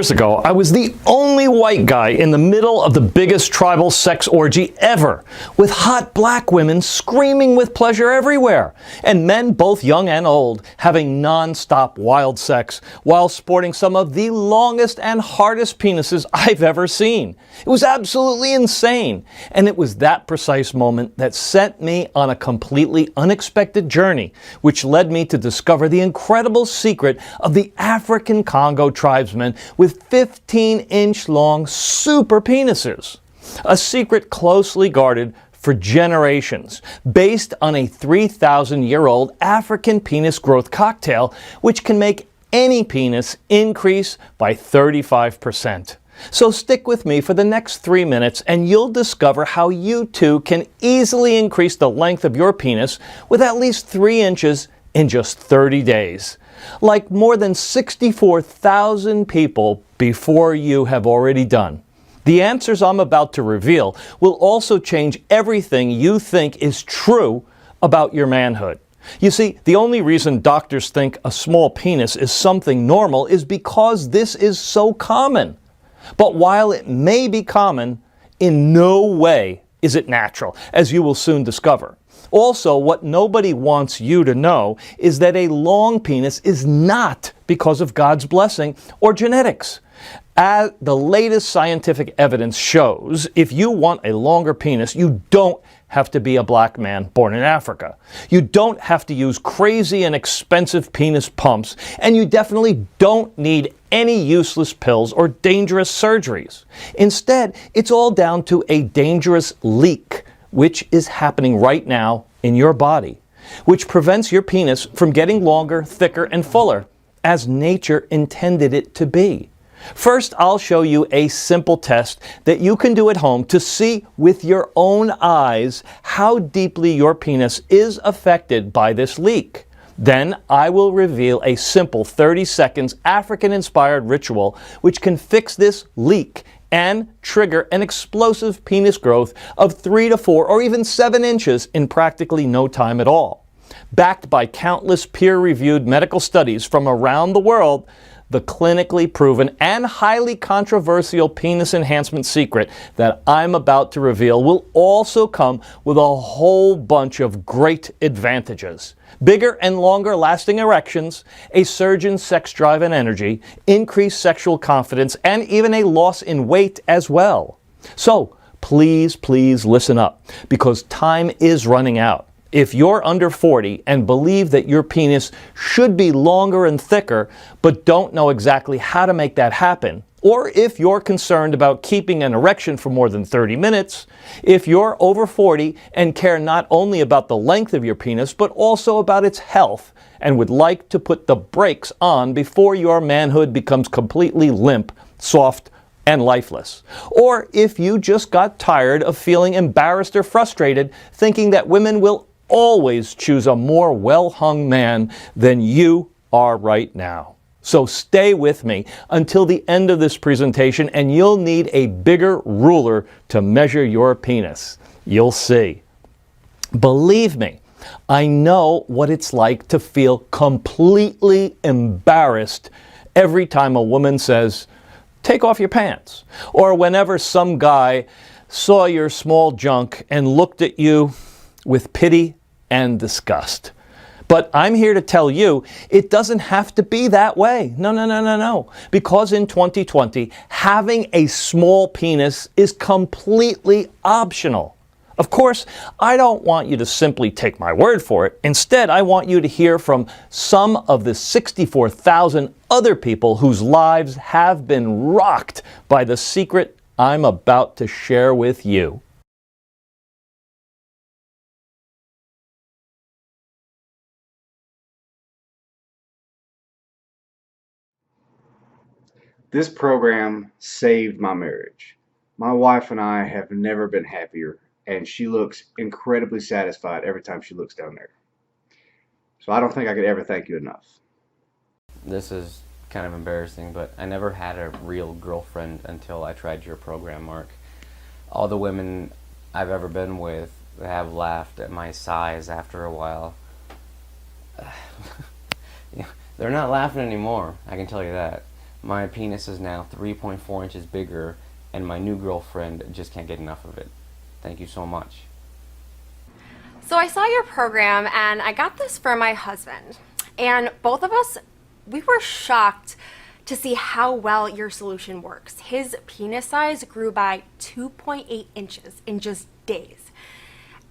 years ago, I was the only white guy in the middle of the biggest tribal sex orgy ever, with hot black women screaming with pleasure everywhere, and men both young and old having non-stop wild sex while sporting some of the longest and hardest penises I've ever seen. It was absolutely insane, and it was that precise moment that sent me on a completely unexpected journey, which led me to discover the incredible secret of the African Congo tribesmen with 15-inch long super penises. A secret closely guarded for generations, based on a 3,000-year-old African penis growth cocktail, which can make any penis increase by 35%. So stick with me for the next 3 minutes and you'll discover how you too can easily increase the length of your penis with at least 3 inches in just 30 days. Like more than 64,000 people before you have already done. The answers I'm about to reveal will also change everything you think is true about your manhood. You see, the only reason doctors think a small penis is something normal is because this is so common. But while it may be common, in no way is it natural, as you will soon discover. Also, what nobody wants you to know is that a long penis is not because of God's blessing or genetics. As the latest scientific evidence shows, if you want a longer penis, you don't have to be a black man born in Africa. You don't have to use crazy and expensive penis pumps, and you definitely don't need any useless pills or dangerous surgeries. Instead, it's all down to a dangerous leak, which is happening right now in your body, which prevents your penis from getting longer, thicker, and fuller, as nature intended it to be. First, I'll show you a simple test that you can do at home to see with your own eyes how deeply your penis is affected by this leak. Then I will reveal a simple 30 seconds African-inspired ritual which can fix this leak and trigger an explosive penis growth of 3 to 4 or even 7 inches in practically no time at all. Backed by countless peer-reviewed medical studies from around the world, the clinically proven and highly controversial penis enhancement secret that I'm about to reveal will also come with a whole bunch of great advantages. Bigger and longer lasting erections, a surge in sex drive and energy, increased sexual confidence, and even a loss in weight as well. So, please listen up, because time is running out. If you're under 40 and believe that your penis should be longer and thicker, but don't know exactly how to make that happen, or if you're concerned about keeping an erection for more than 30 minutes, if you're over 40 and care not only about the length of your penis, but also about its health, and would like to put the brakes on before your manhood becomes completely limp, soft, and lifeless. Or if you just got tired of feeling embarrassed or frustrated, thinking that women will always choose a more well-hung man than you are right now. So stay with me until the end of this presentation and you'll need a bigger ruler to measure your penis. You'll see. Believe me, I know what it's like to feel completely embarrassed every time a woman says, "Take off your pants," or whenever some guy saw your small junk and looked at you with pity and disgust. But I'm here to tell you, it doesn't have to be that way. No. Because in 2020, having a small penis is completely optional. Of course, I don't want you to simply take my word for it. Instead, I want you to hear from some of the 64,000 other people whose lives have been rocked by the secret I'm about to share with you. This program saved my marriage. My wife and I have never been happier, and she looks incredibly satisfied every time she looks down there. So I don't think I could ever thank you enough. This is kind of embarrassing, but I never had a real girlfriend until I tried your program, Mark. All the women I've ever been with have laughed at my size after a while. They're not laughing anymore, I can tell you that. My penis is now 3.4 inches bigger, and my new girlfriend just can't get enough of it. Thank you so much. So I saw your program and I got this for my husband. And both of us, we were shocked to see how well your solution works. His penis size grew by 2.8 inches in just days.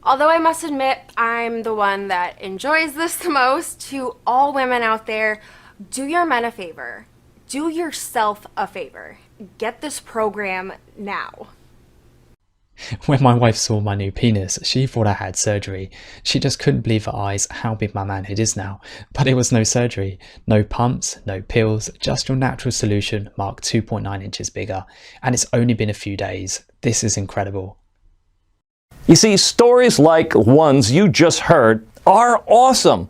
Although I must admit, I'm the one that enjoys this the most, to all women out there, do your men a favor. Do yourself a favor. Get this program now. When my wife saw my new penis, she thought I had surgery. She just couldn't believe her eyes how big my manhood is now. But it was no surgery, no pumps, no pills, just your natural solution marked 2.9 inches bigger. And it's only been a few days. This is incredible. You see, stories like ones you just heard are awesome,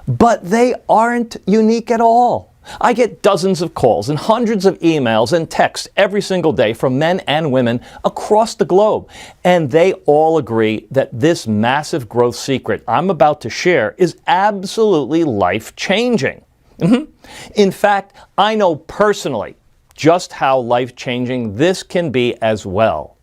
but they aren't unique at all. I get dozens of calls and hundreds of emails and texts every single day from men and women across the globe, and they all agree that this massive growth secret I'm about to share is absolutely life-changing. In fact, I know personally just how life-changing this can be as well.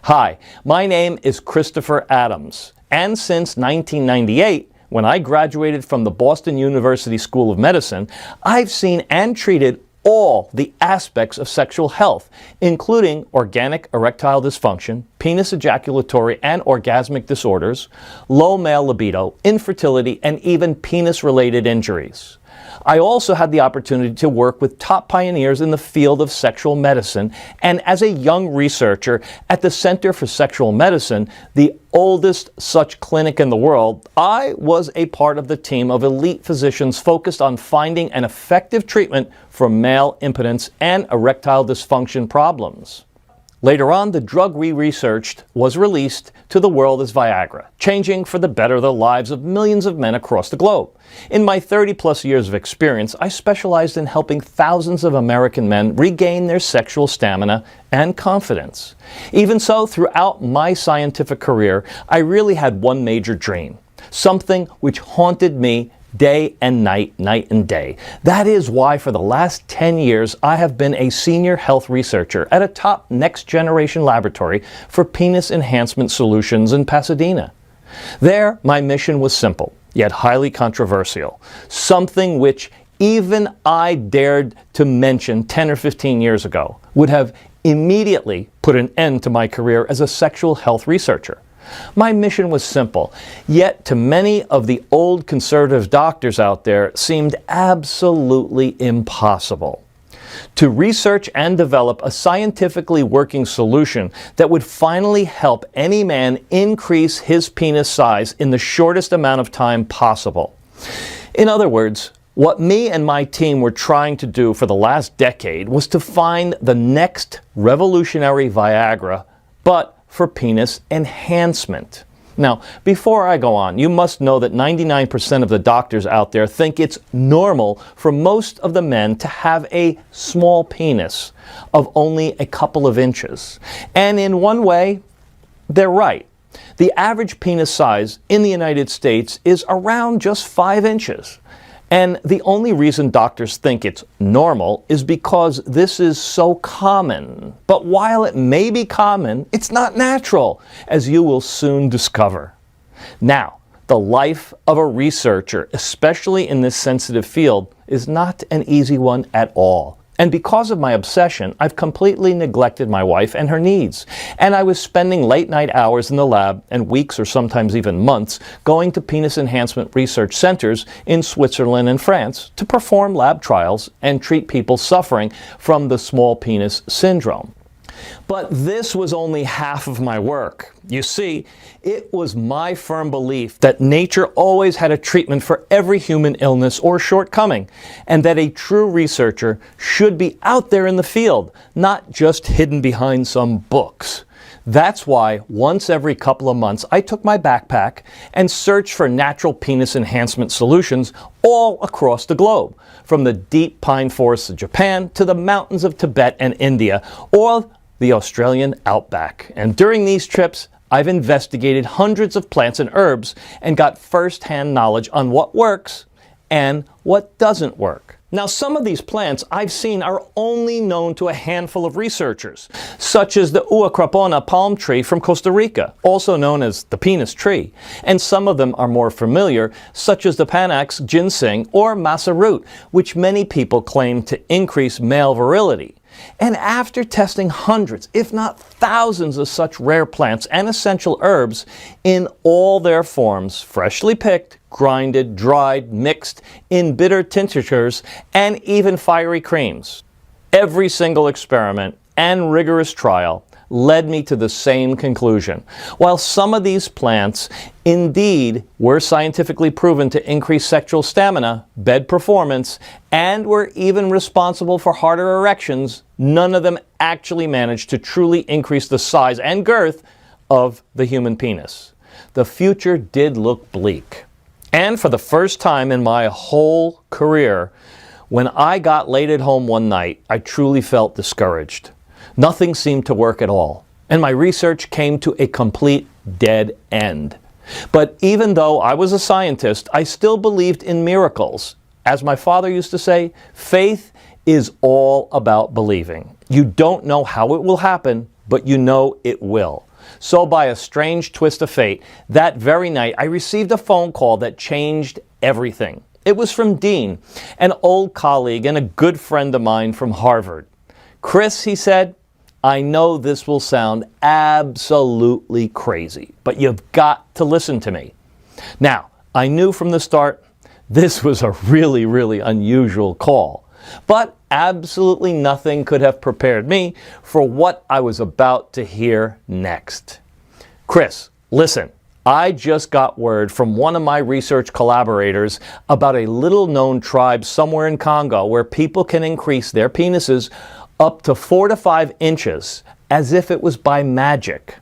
Hi, my name is Christopher Adams, and since 1998, when I graduated from the Boston University School of Medicine, I've seen and treated all the aspects of sexual health, including organic erectile dysfunction, penis ejaculatory and orgasmic disorders, low male libido, infertility, and even penis-related injuries. I also had the opportunity to work with top pioneers in the field of sexual medicine, and as a young researcher at the Center for Sexual Medicine, the oldest such clinic in the world, I was a part of the team of elite physicians focused on finding an effective treatment for male impotence and erectile dysfunction problems. Later on, the drug we researched was released to the world as Viagra, changing for the better the lives of millions of men across the globe. In my 30-plus years of experience, I specialized in helping thousands of American men regain their sexual stamina and confidence. Even so, throughout my scientific career, I really had one major dream, something which haunted me day and night, night and day. That is why for the last 10 years I have been a senior health researcher at a top next-generation laboratory for penis enhancement solutions in Pasadena. There, my mission was simple, yet highly controversial, something which even I dared to mention 10 or 15 years ago would have immediately put an end to my career as a sexual health researcher. My mission was simple, yet to many of the old conservative doctors out there seemed absolutely impossible. To research and develop a scientifically working solution that would finally help any man increase his penis size in the shortest amount of time possible. In other words, what me and my team were trying to do for the last decade was to find the next revolutionary Viagra, but for penis enhancement. Now, before I go on, you must know that 99% of the doctors out there think it's normal for most of the men to have a small penis of only a couple of inches. And in one way, they're right. The average penis size in the United States is around just 5 inches. And the only reason doctors think it's normal is because this is so common. But while it may be common, it's not natural, as you will soon discover. Now, the life of a researcher, especially in this sensitive field, is not an easy one at all. And because of my obsession, I've completely neglected my wife and her needs. And I was spending late night hours in the lab and weeks or sometimes even months going to penis enhancement research centers in Switzerland and France to perform lab trials and treat people suffering from the small penis syndrome. But this was only half of my work. You see, it was my firm belief that nature always had a treatment for every human illness or shortcoming, and that a true researcher should be out there in the field, not just hidden behind some books. That's why once every couple of months I took my backpack and searched for natural penis enhancement solutions all across the globe, from the deep pine forests of Japan to the mountains of Tibet and India, or the Australian outback. And during these trips, I've investigated hundreds of plants and herbs and got first-hand knowledge on what works and what doesn't work. Now, some of these plants I've seen are only known to a handful of researchers, such as the uacrapona palm tree from Costa Rica, also known as the penis tree, and some of them are more familiar, such as the Panax ginseng or masa root, which many people claim to increase male virility. And after testing hundreds, if not thousands of such rare plants and essential herbs in all their forms, freshly picked, grinded, dried, mixed in bitter tinctures, and even fiery creams, every single experiment and rigorous trial led me to the same conclusion. While some of these plants indeed were scientifically proven to increase sexual stamina, bed performance, and were even responsible for harder erections, none of them actually managed to truly increase the size and girth of the human penis. The future did look bleak. And for the first time in my whole career, when I got laid at home one night, I truly felt discouraged. Nothing seemed to work at all, and my research came to a complete dead end. But even though I was a scientist, I still believed in miracles. As my father used to say, faith is all about believing. You don't know how it will happen, but you know it will. So by a strange twist of fate, that very night I received a phone call that changed everything. It was from Dean, an old colleague and a good friend of mine from Harvard. Chris, he said, I know this will sound absolutely crazy, but you've got to listen to me. Now, I knew from the start this was a really, really unusual call, but absolutely nothing could have prepared me for what I was about to hear next. Chris, listen, I just got word from one of my research collaborators about a little-known tribe somewhere in Congo where people can increase their penises up to 4 to 5 inches, as if it was by magic.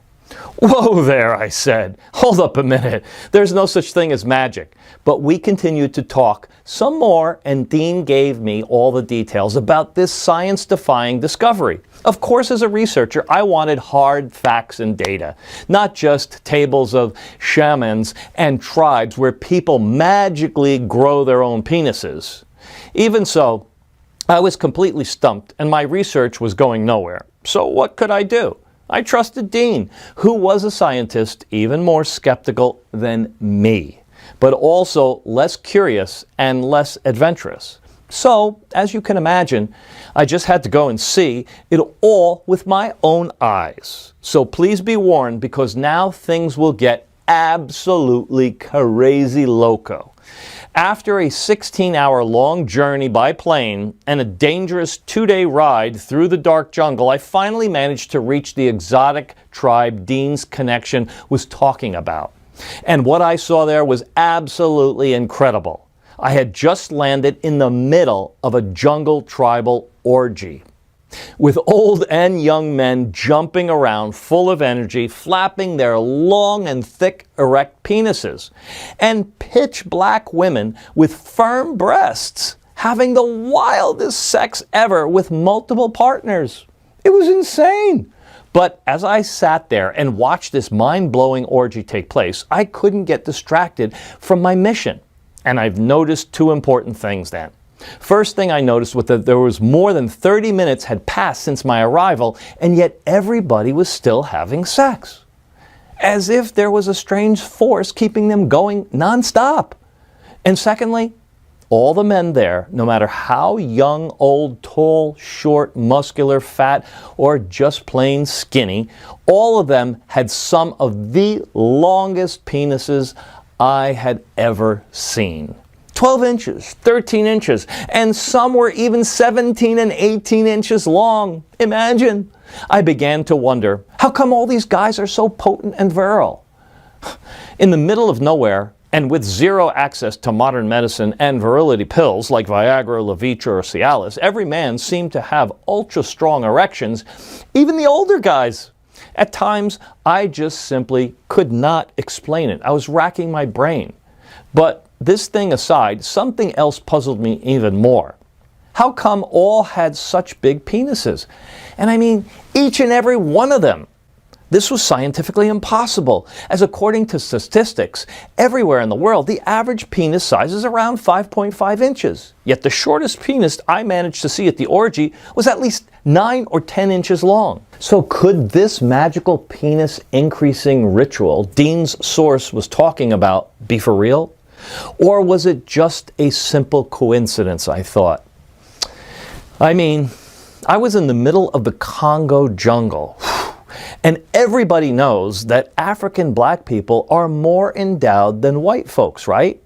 Whoa there, I said. Hold up a minute. There's no such thing as magic. But we continued to talk some more, and Dean gave me all the details about this science-defying discovery. Of course, as a researcher, I wanted hard facts and data, not just tables of shamans and tribes where people magically grow their own penises. Even so, I was completely stumped, and my research was going nowhere. So what could I do? I trusted Dean, who was a scientist even more skeptical than me, but also less curious and less adventurous. So, as you can imagine, I just had to go and see it all with my own eyes. So please be warned, because now things will get absolutely crazy loco. After a 16-hour-long journey by plane and a dangerous 2-day ride through the dark jungle, I finally managed to reach the exotic tribe Dean's connection was talking about. And what I saw there was absolutely incredible. I had just landed in the middle of a jungle tribal orgy, with old and young men jumping around full of energy, flapping their long and thick erect penises, and pitch black women with firm breasts having the wildest sex ever with multiple partners. It was insane. But as I sat there and watched this mind-blowing orgy take place, I couldn't get distracted from my mission. And I've noticed 2 important things then. First thing I noticed was that there was more than 30 minutes had passed since my arrival, and yet everybody was still having sex. As if there was a strange force keeping them going nonstop. And secondly, all the men there, no matter how young, old, tall, short, muscular, fat, or just plain skinny, all of them had some of the longest penises I had ever seen. 12 inches, 13 inches, and some were even 17 and 18 inches long. Imagine. I began to wonder, how come all these guys are so potent and virile? In the middle of nowhere, and with zero access to modern medicine and virility pills like Viagra, Levitra, or Cialis, every man seemed to have ultra-strong erections, even the older guys. At times, I just simply could not explain it. I was racking my brain. But this thing aside, something else puzzled me even more. How come all had such big penises? And I mean, each and every one of them. This was scientifically impossible, as according to statistics, everywhere in the world, the average penis size is around 5.5 inches. Yet the shortest penis I managed to see at the orgy was at least 9 or 10 inches long. So could this magical penis increasing ritual Dean's source was talking about be for real? Or was it just a simple coincidence, I thought? I mean, I was in the middle of the Congo jungle. And everybody knows that African black people are more endowed than white folks, right?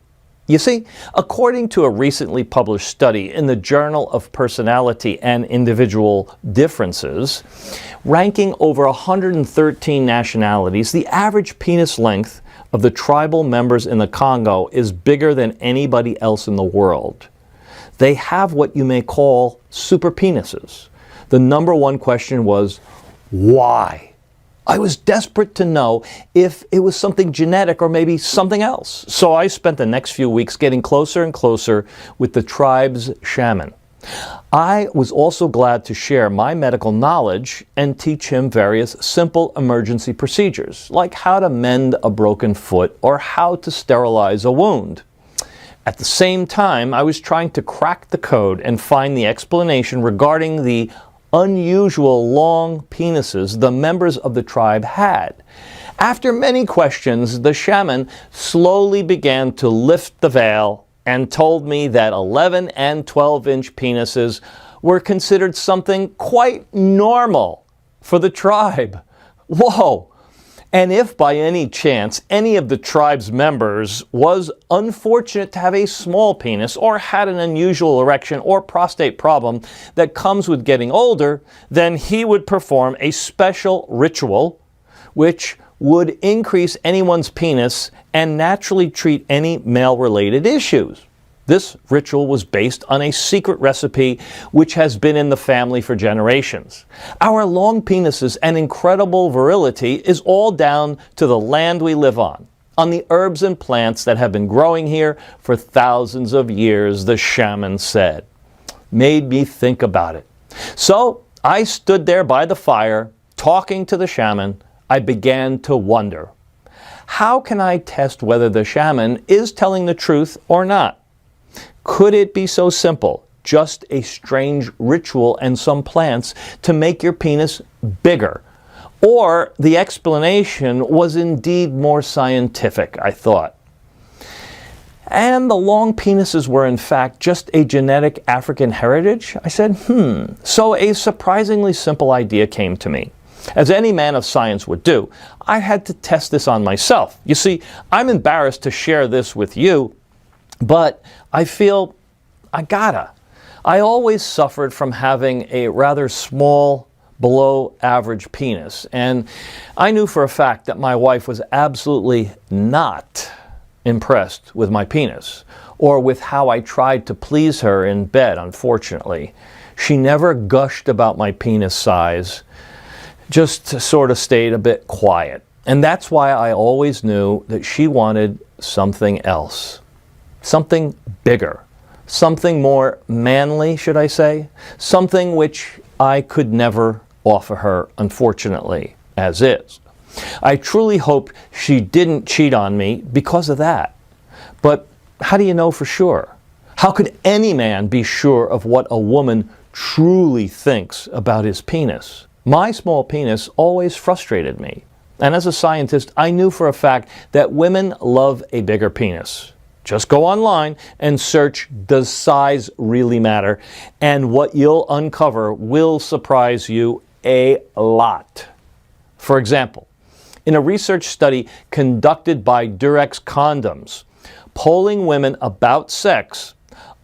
You see, according to a recently published study in the Journal of Personality and Individual Differences, ranking over 113 nationalities, the average penis length of the tribal members in the Congo is bigger than anybody else in the world. They have what you may call super penises. The number one question was, why? I was desperate to know if it was something genetic or maybe something else. So I spent the next few weeks getting closer and closer with the tribe's shaman. I was also glad to share my medical knowledge and teach him various simple emergency procedures, like how to mend a broken foot or how to sterilize a wound. At the same time, I was trying to crack the code and find the explanation regarding the unusual long penises the members of the tribe had. After many questions, the shaman slowly began to lift the veil and told me that 11 and 12-inch penises were considered something quite normal for the tribe. Whoa! And if by any chance any of the tribe's members was unfortunate to have a small penis or had an unusual erection or prostate problem that comes with getting older, then he would perform a special ritual which would increase anyone's penis and naturally treat any male-related issues. This ritual was based on a secret recipe which has been in the family for generations. Our long penises and incredible virility is all down to the land we live on the herbs and plants that have been growing here for thousands of years, the shaman said. Made me think about it. So I stood there by the fire, talking to the shaman. I began to wonder, how can I test whether the shaman is telling the truth or not? Could it be so simple, just a strange ritual and some plants to make your penis bigger? Or the explanation was indeed more scientific, I thought. And the long penises were in fact just a genetic African heritage? I said, So a surprisingly simple idea came to me. As any man of science would do, I had to test this on myself. You see, I'm embarrassed to share this with you, but I feel I gotta. I always suffered from having a rather small, below average penis, and I knew for a fact that my wife was absolutely not impressed with my penis, or with how I tried to please her in bed, unfortunately. She never gushed about my penis size, just sort of stayed a bit quiet. And that's why I always knew that she wanted something else. Something bigger, something more manly, should I say, something which I could never offer her, unfortunately, as is. I truly hope she didn't cheat on me because of that. But how do you know for sure? How could any man be sure of what a woman truly thinks about his penis? My small penis always frustrated me. And as a scientist, I knew for a fact that women love a bigger penis. Just go online and search, does size really matter? And what you'll uncover will surprise you a lot. For example, in a research study conducted by Durex Condoms, polling women about sex,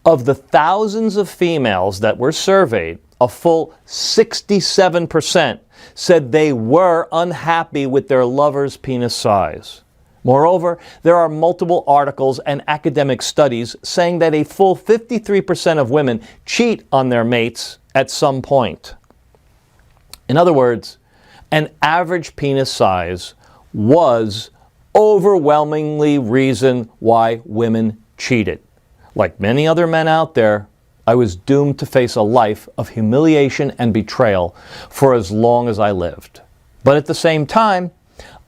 of the thousands of females that were surveyed, a full 67% said they were unhappy with their lover's penis size. Moreover, there are multiple articles and academic studies saying that a full 53% of women cheat on their mates at some point. In other words, an average penis size was overwhelmingly reason why women cheated. Like many other men out there, I was doomed to face a life of humiliation and betrayal for as long as I lived. But at the same time,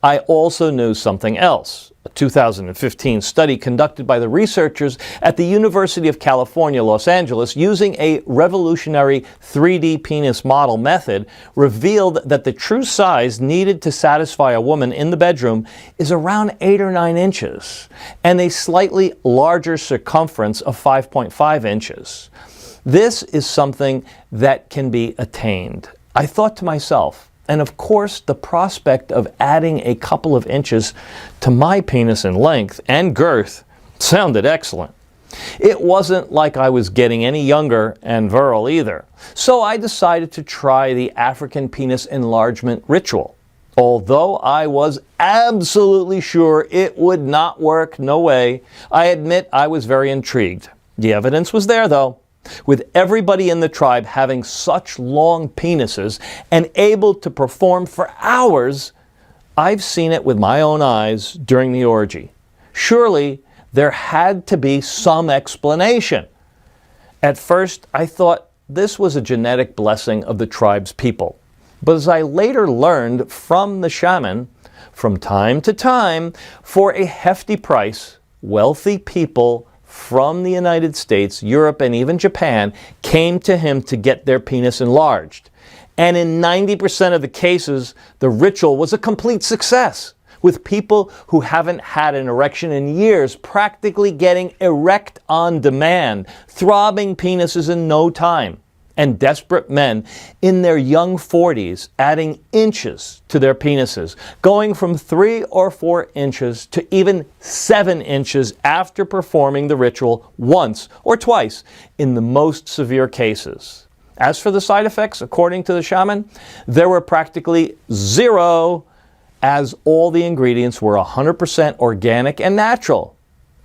I also knew something else. A 2015 study conducted by the researchers at the University of California, Los Angeles, using a revolutionary 3D penis model method, revealed that the true size needed to satisfy a woman in the bedroom is around 8 or 9 inches, and a slightly larger circumference of 5.5 inches. This is something that can be attained. I thought to myself, and of course, the prospect of adding a couple of inches to my penis in length and girth sounded excellent. It wasn't like I was getting any younger and virile either. So I decided to try the African penis enlargement ritual. Although I was absolutely sure it would not work, no way, I admit I was very intrigued. The evidence was there though. With everybody in the tribe having such long penises and able to perform for hours, I've seen it with my own eyes during the orgy. Surely there had to be some explanation. At first, I thought this was a genetic blessing of the tribe's people. But as I later learned from the shaman, from time to time, for a hefty price, wealthy people from the United States, Europe, and even Japan came to him to get their penis enlarged. And in 90% of the cases, the ritual was a complete success, with people who haven't had an erection in years practically getting erect on demand, throbbing penises in no time, and desperate men in their young 40s adding inches to their penises, going from 3 or 4 inches to even 7 inches after performing the ritual once or twice in the most severe cases. As for the side effects, according to the shaman, there were practically zero, as all the ingredients were 100% organic and natural.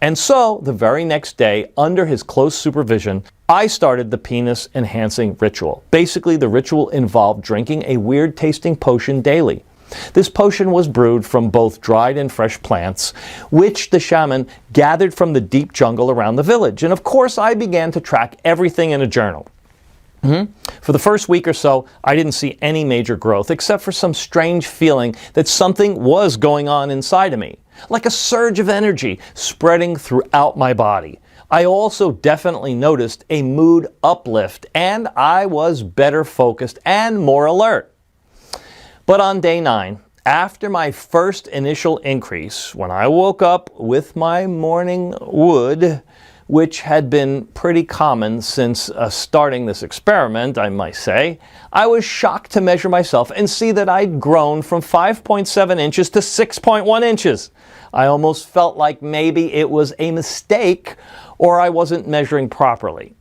And so, the very next day, under his close supervision, I started the penis enhancing ritual. Basically, the ritual involved drinking a weird tasting potion daily. This potion was brewed from both dried and fresh plants, which the shaman gathered from the deep jungle around the village. And of course, I began to track everything in a journal. For the first week or so, I didn't see any major growth, except for some strange feeling that something was going on inside of me, like a surge of energy spreading throughout my body. I also definitely noticed a mood uplift, and I was better focused and more alert. But on day 9, after my first initial increase, when I woke up with my morning wood, which had been pretty common since starting this experiment, I might say, I was shocked to measure myself and see that I'd grown from 5.7 inches to 6.1 inches. I almost felt like maybe it was a mistake or I wasn't measuring properly.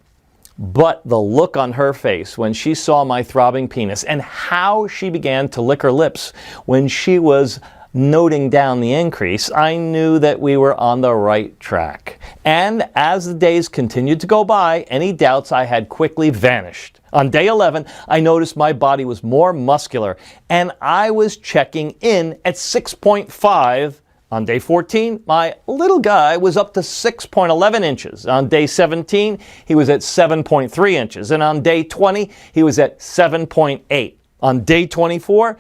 But the look on her face when she saw my throbbing penis and how she began to lick her lips when she was noting down the increase, I knew that we were on the right track. And as the days continued to go by, any doubts I had quickly vanished. On day 11, I noticed my body was more muscular, and I was checking in at 6.5. On day 14, my little guy was up to 6.11 inches. On day 17, he was at 7.3 inches. And on day 20, he was at 7.8. On day 24,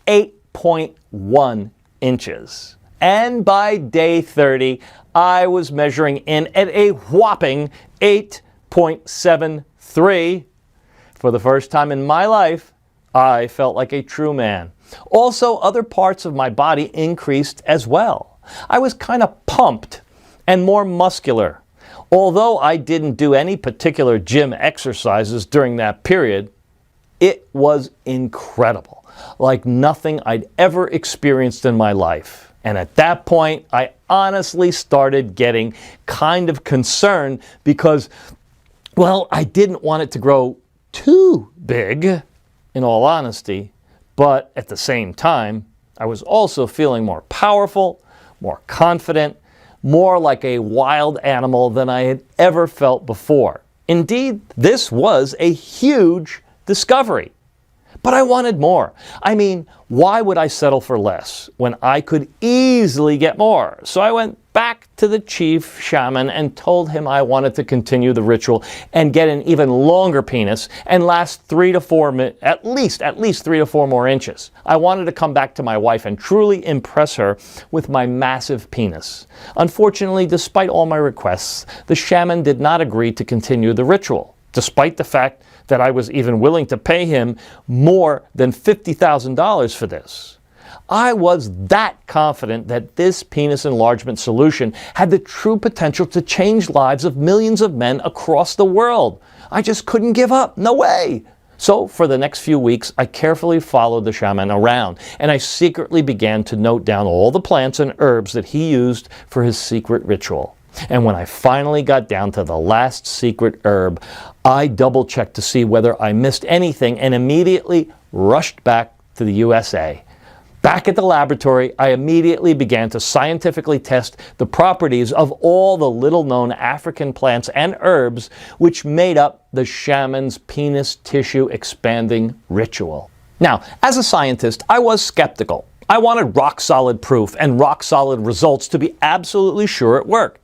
8.1 inches. And by day 30, I was measuring in at a whopping 8.73. For the first time in my life, I felt like a true man. Also, other parts of my body increased as well. I was kind of pumped and more muscular. Although I didn't do any particular gym exercises during that period, it was incredible, like nothing I'd ever experienced in my life. And at that point, I honestly started getting kind of concerned because, well, I didn't want it to grow too big, in all honesty, but at the same time, I was also feeling more powerful, more confident, more like a wild animal than I had ever felt before. Indeed, this was a huge discovery. But I wanted more. I mean, why would I settle for less when I could easily get more? So I went back to the chief shaman and told him I wanted to continue the ritual and get an even longer penis and last at least 3 to 4 more inches. I wanted to come back to my wife and truly impress her with my massive penis. Unfortunately, despite all my requests, the shaman did not agree to continue the ritual, despite the fact that I was even willing to pay him more than $50,000 for this. I was that confident that this penis enlargement solution had the true potential to change lives of millions of men across the world. I just couldn't give up. No way. So for the next few weeks, I carefully followed the shaman around, and I secretly began to note down all the plants and herbs that he used for his secret ritual. And when I finally got down to the last secret herb, I double-checked to see whether I missed anything and immediately rushed back to the USA. Back at the laboratory, I immediately began to scientifically test the properties of all the little-known African plants and herbs which made up the shaman's penis tissue expanding ritual. Now, as a scientist, I was skeptical. I wanted rock-solid proof and rock-solid results to be absolutely sure it worked.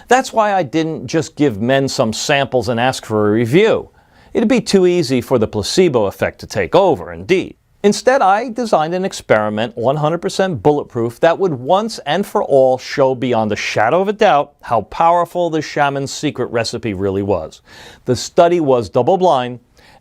That's why I didn't just give men some samples and ask for a review. It'd be too easy for the placebo effect to take over, indeed. Instead, I designed an experiment 100% bulletproof that would once and for all show beyond a shadow of a doubt how powerful the shaman's secret recipe really was. The study was double-blind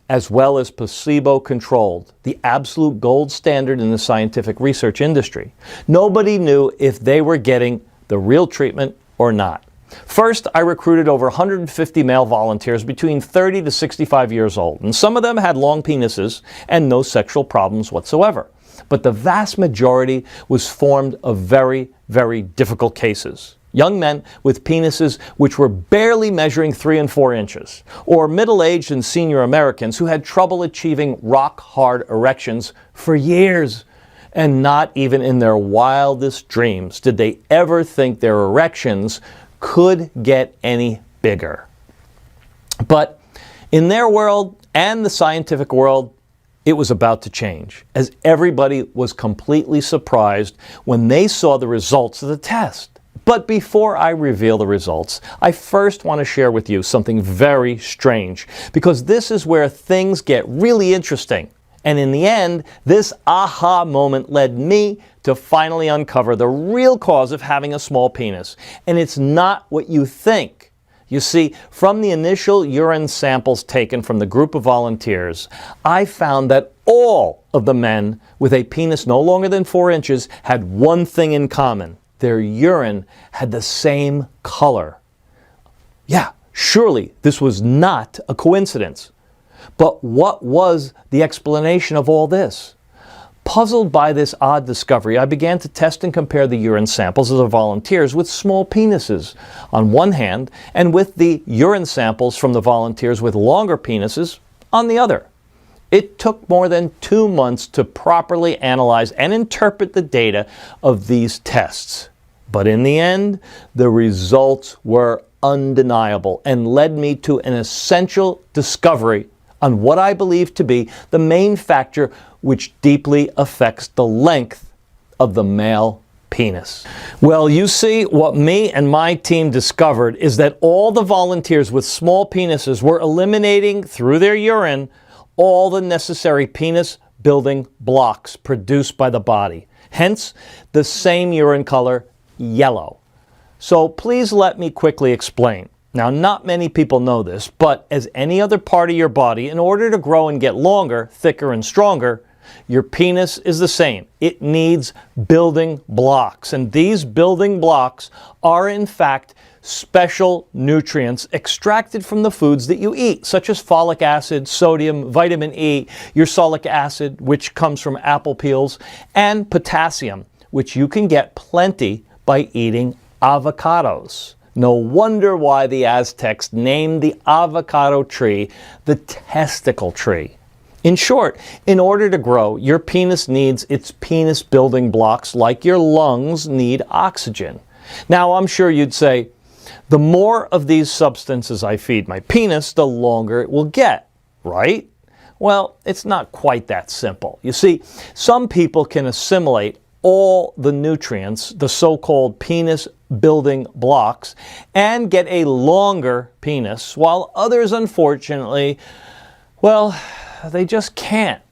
as well as placebo-controlled, the absolute gold standard in the scientific research industry. Nobody knew if they were getting the real treatment or not. First, I recruited over 150 male volunteers between 30 to 65 years old, and some of them had long penises and no sexual problems whatsoever. But the vast majority was formed of very, very difficult cases. Young men with penises which were barely measuring 3 and 4 inches, or middle-aged and senior Americans who had trouble achieving rock-hard erections for years. And not even in their wildest dreams did they ever think their erections could get any bigger. But in their world and the scientific world, it was about to change, as everybody was completely surprised when they saw the results of the test. But before I reveal the results, I first want to share with you something very strange, because this is where things get really interesting. And in the end, this aha moment led me to finally uncover the real cause of having a small penis. And it's not what you think. You see, from the initial urine samples taken from the group of volunteers, I found that all of the men with a penis no longer than 4 inches had one thing in common. Their urine had the same color. Yeah, surely this was not a coincidence. But what was the explanation of all this? Puzzled by this odd discovery, I began to test and compare the urine samples of the volunteers with small penises on one hand, and with the urine samples from the volunteers with longer penises on the other. It took more than 2 months to properly analyze and interpret the data of these tests. But in the end, the results were undeniable and led me to an essential discovery on what I believe to be the main factor which deeply affects the length of the male penis. Well, you see, what me and my team discovered is that all the volunteers with small penises were eliminating through their urine all the necessary penis building blocks produced by the body. Hence, the same urine color, yellow. So please let me quickly explain. Now, not many people know this, but as any other part of your body, in order to grow and get longer, thicker, and stronger, your penis is the same. It needs building blocks. And these building blocks are, in fact, special nutrients extracted from the foods that you eat, such as folic acid, sodium, vitamin E, ursolic acid, which comes from apple peels, and potassium, which you can get plenty by eating avocados. No wonder why the Aztecs named the avocado tree the testicle tree. In short, in order to grow, your penis needs its penis building blocks like your lungs need oxygen. Now, I'm sure you'd say, the more of these substances I feed my penis, the longer it will get, right? Well, it's not quite that simple. You see, some people can assimilate all the nutrients, the so-called penis building blocks, and get a longer penis, while others, unfortunately, well, they just can't.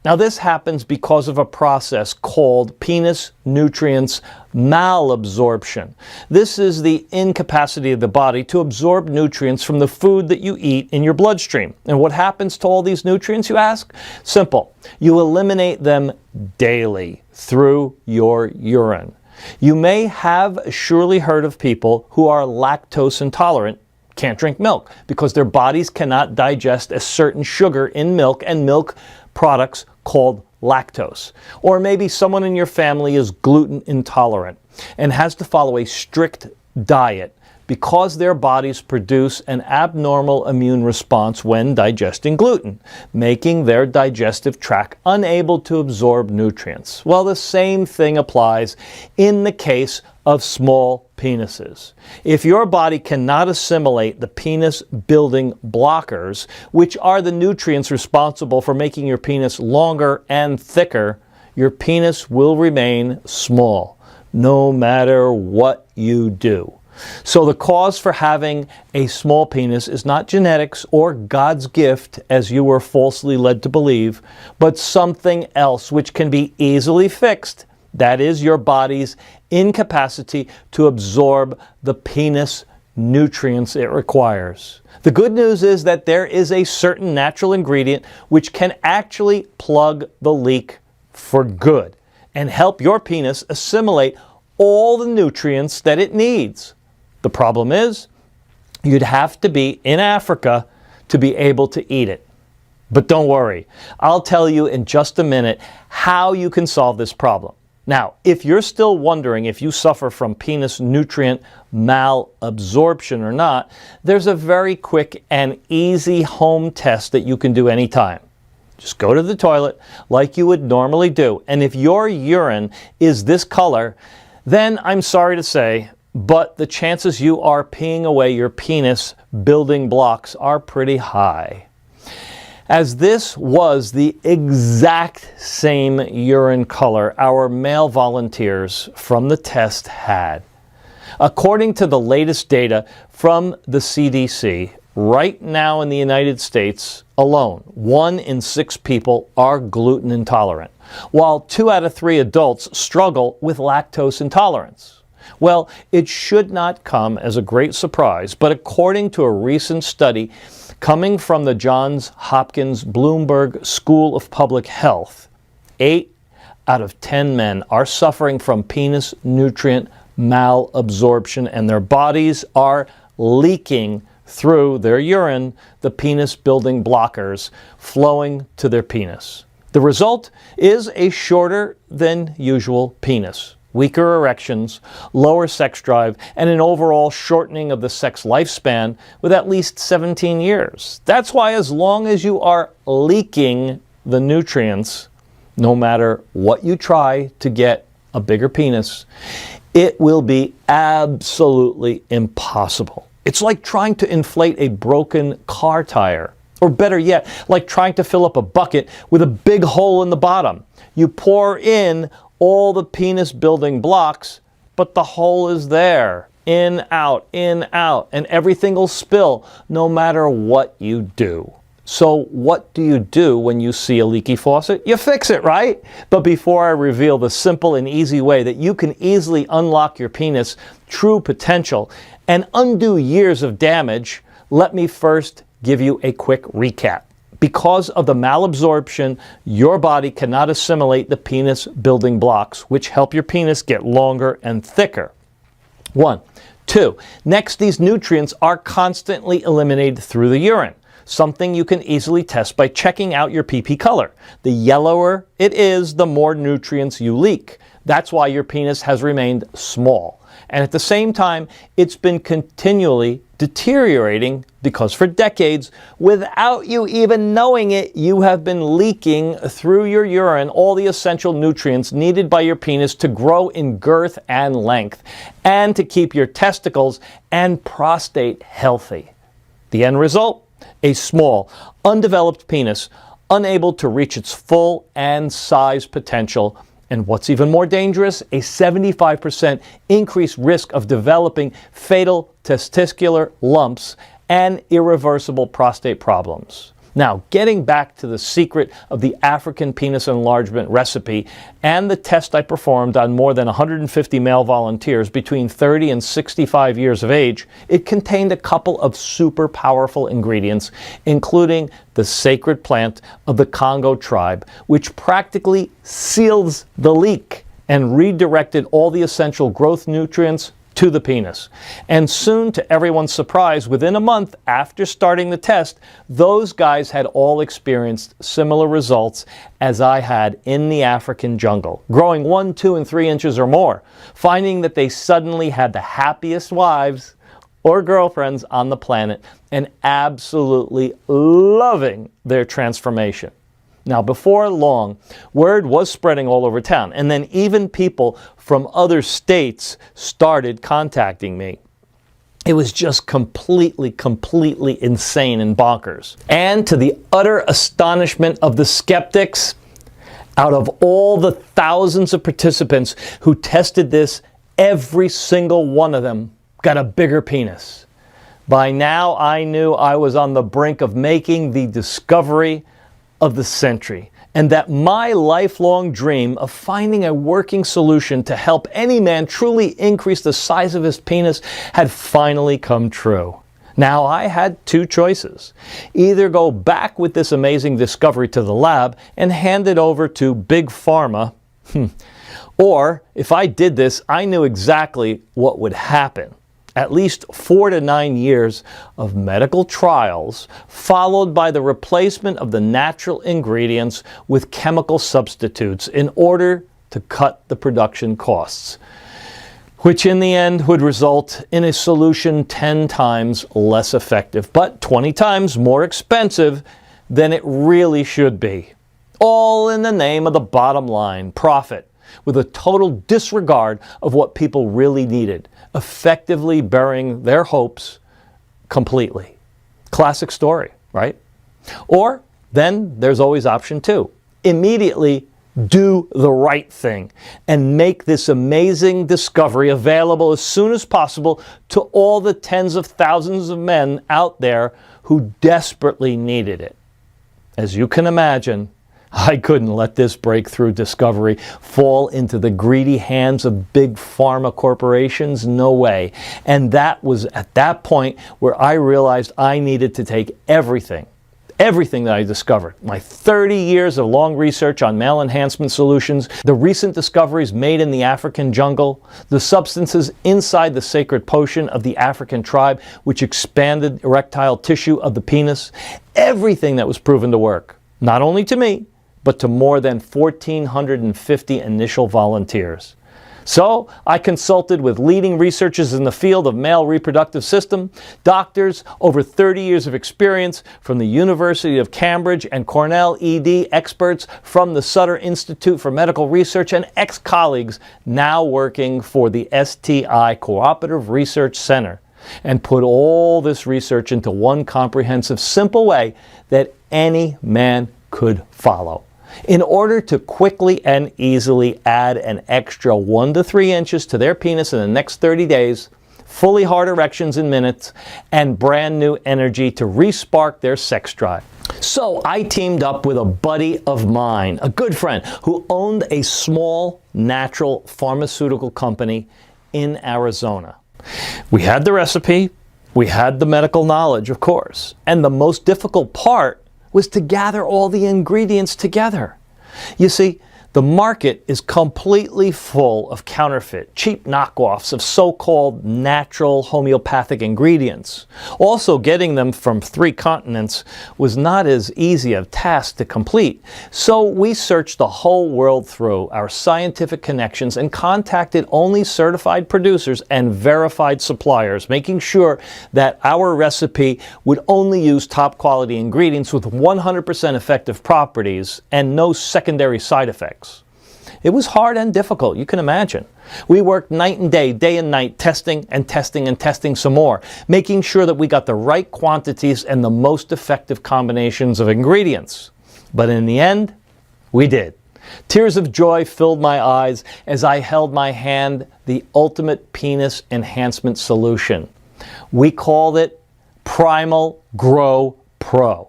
Now, this happens because of a process called penis nutrients malabsorption. This is the incapacity of the body to absorb nutrients from the food that you eat in your bloodstream. And what happens to all these nutrients, you ask? Simple. You eliminate them daily through your urine. You may have surely heard of people who are lactose intolerant, can't drink milk because their bodies cannot digest a certain sugar in milk and milk products called lactose. Or maybe someone in your family is gluten intolerant and has to follow a strict diet because their bodies produce an abnormal immune response when digesting gluten, making their digestive tract unable to absorb nutrients. Well, the same thing applies in the case of small penises. If your body cannot assimilate the penis building blockers, which are the nutrients responsible for making your penis longer and thicker, your penis will remain small, no matter what you do. So the cause for having a small penis is not genetics or God's gift, as you were falsely led to believe, but something else which can be easily fixed. That is your body's incapacity to absorb the penis nutrients it requires. The good news is that there is a certain natural ingredient which can actually plug the leak for good and help your penis assimilate all the nutrients that it needs. The problem is, you'd have to be in Africa to be able to eat it. But don't worry, I'll tell you in just a minute how you can solve this problem. Now, if you're still wondering if you suffer from penis nutrient malabsorption or not, there's a very quick and easy home test that you can do anytime. Just go to the toilet like you would normally do. And if your urine is this color, then I'm sorry to say, but the chances you are peeing away your penis building blocks are pretty high. As this was the exact same urine color our male volunteers from the test had. According to the latest data from the CDC, right now in the United States alone, 1 in 6 people are gluten intolerant, while 2 out of 3 adults struggle with lactose intolerance. Well, it should not come as a great surprise, but according to a recent study coming from the Johns Hopkins Bloomberg School of Public Health, 8 out of 10 men are suffering from penis nutrient malabsorption, and their bodies are leaking through their urine the penis building blockers flowing to their penis. The result is a shorter than usual penis, weaker erections, lower sex drive, and an overall shortening of the sex lifespan with at least 17 years. That's why as long as you are leaking the nutrients, no matter what you try to get a bigger penis, it will be absolutely impossible. It's like trying to inflate a broken car tire. Or better yet, like trying to fill up a bucket with a big hole in the bottom. You pour in all the penis building blocks, but the hole is there. In, out, and everything will spill no matter what you do. So what do you do when you see a leaky faucet? You fix it, right? But before I reveal the simple and easy way that you can easily unlock your penis' true potential and undo years of damage, let me first give you a quick recap. Because of the malabsorption, your body cannot assimilate the penis building blocks, which help your penis get longer and thicker. 1. 2. Next, these nutrients are constantly eliminated through the urine, something you can easily test by checking out your pee-pee color. The yellower it is, the more nutrients you leak. That's why your penis has remained small. And at the same time, it's been continually deteriorating because for decades, without you even knowing it, you have been leaking through your urine all the essential nutrients needed by your penis to grow in girth and length and to keep your testicles and prostate healthy. The end result? A small, undeveloped penis, unable to reach its full and size potential. And what's even more dangerous, a 75% increased risk of developing fatal testicular lumps and irreversible prostate problems. Now, getting back to the secret of the African penis enlargement recipe and the test I performed on more than 150 male volunteers between 30 and 65 years of age, it contained a couple of super powerful ingredients, including the sacred plant of the Congo tribe, which practically seals the leak and redirected all the essential growth nutrients to the penis. And soon, to everyone's surprise, within a month after starting the test, those guys had all experienced similar results as I had in the African jungle, growing 1, 2, and 3 inches or more, finding that they suddenly had the happiest wives or girlfriends on the planet and absolutely loving their transformation. Now, before long, word was spreading all over town, and then even people from other states started contacting me. It was just completely insane and bonkers. And to the utter astonishment of the skeptics, out of all the thousands of participants who tested this, every single one of them got a bigger penis. By now, I knew I was on the brink of making the discovery of the century, and that my lifelong dream of finding a working solution to help any man truly increase the size of his penis had finally come true. Now, I had two choices. Either go back with this amazing discovery to the lab and hand it over to Big Pharma, or if I did this, I knew exactly what would happen. At least 4 to 9 years of medical trials, followed by the replacement of the natural ingredients with chemical substitutes in order to cut the production costs, which in the end would result in a solution 10 times less effective, but 20 times more expensive than it really should be. All in the name of the bottom line, profit, with a total disregard of what people really needed, effectively burying their hopes completely. Classic story, right? Or then there's always option 2. Immediately do the right thing and make this amazing discovery available as soon as possible to all the tens of thousands of men out there who desperately needed it. As you can imagine, I couldn't let this breakthrough discovery fall into the greedy hands of big pharma corporations. No way. And that was at that point where I realized I needed to take everything that I discovered, my 30 years of long research on male enhancement solutions, the recent discoveries made in the African jungle, the substances inside the sacred potion of the African tribe, which expanded erectile tissue of the penis, everything that was proven to work, not only to me, but to more than 1,450 initial volunteers. So I consulted with leading researchers in the field of male reproductive system, doctors, over 30 years of experience from the University of Cambridge and Cornell ED, experts from the Sutter Institute for Medical Research, and ex-colleagues now working for the STI Cooperative Research Center, and put all this research into one comprehensive, simple way that any man could follow. In order to quickly and easily add an extra 1 to 3 inches to their penis in the next 30 days, fully hard erections in minutes, and brand new energy to re-spark their sex drive. So I teamed up with a buddy of mine, a good friend, who owned a small natural pharmaceutical company in Arizona. We had the recipe, we had the medical knowledge, of course, and the most difficult part was to gather all the ingredients together. You see, the market is completely full of counterfeit, cheap knockoffs of so-called natural homeopathic ingredients. Also, getting them from 3 continents was not as easy a task to complete. So we searched the whole world through our scientific connections and contacted only certified producers and verified suppliers, making sure that our recipe would only use top quality ingredients with 100% effective properties and no secondary side effects. It was hard and difficult, you can imagine. We worked night and day and night, testing and testing and testing some more, making sure that we got the right quantities and the most effective combinations of ingredients. But in the end, we did. Tears of joy filled my eyes as I held my hand the ultimate penis enhancement solution. We called it Primal Grow Pro,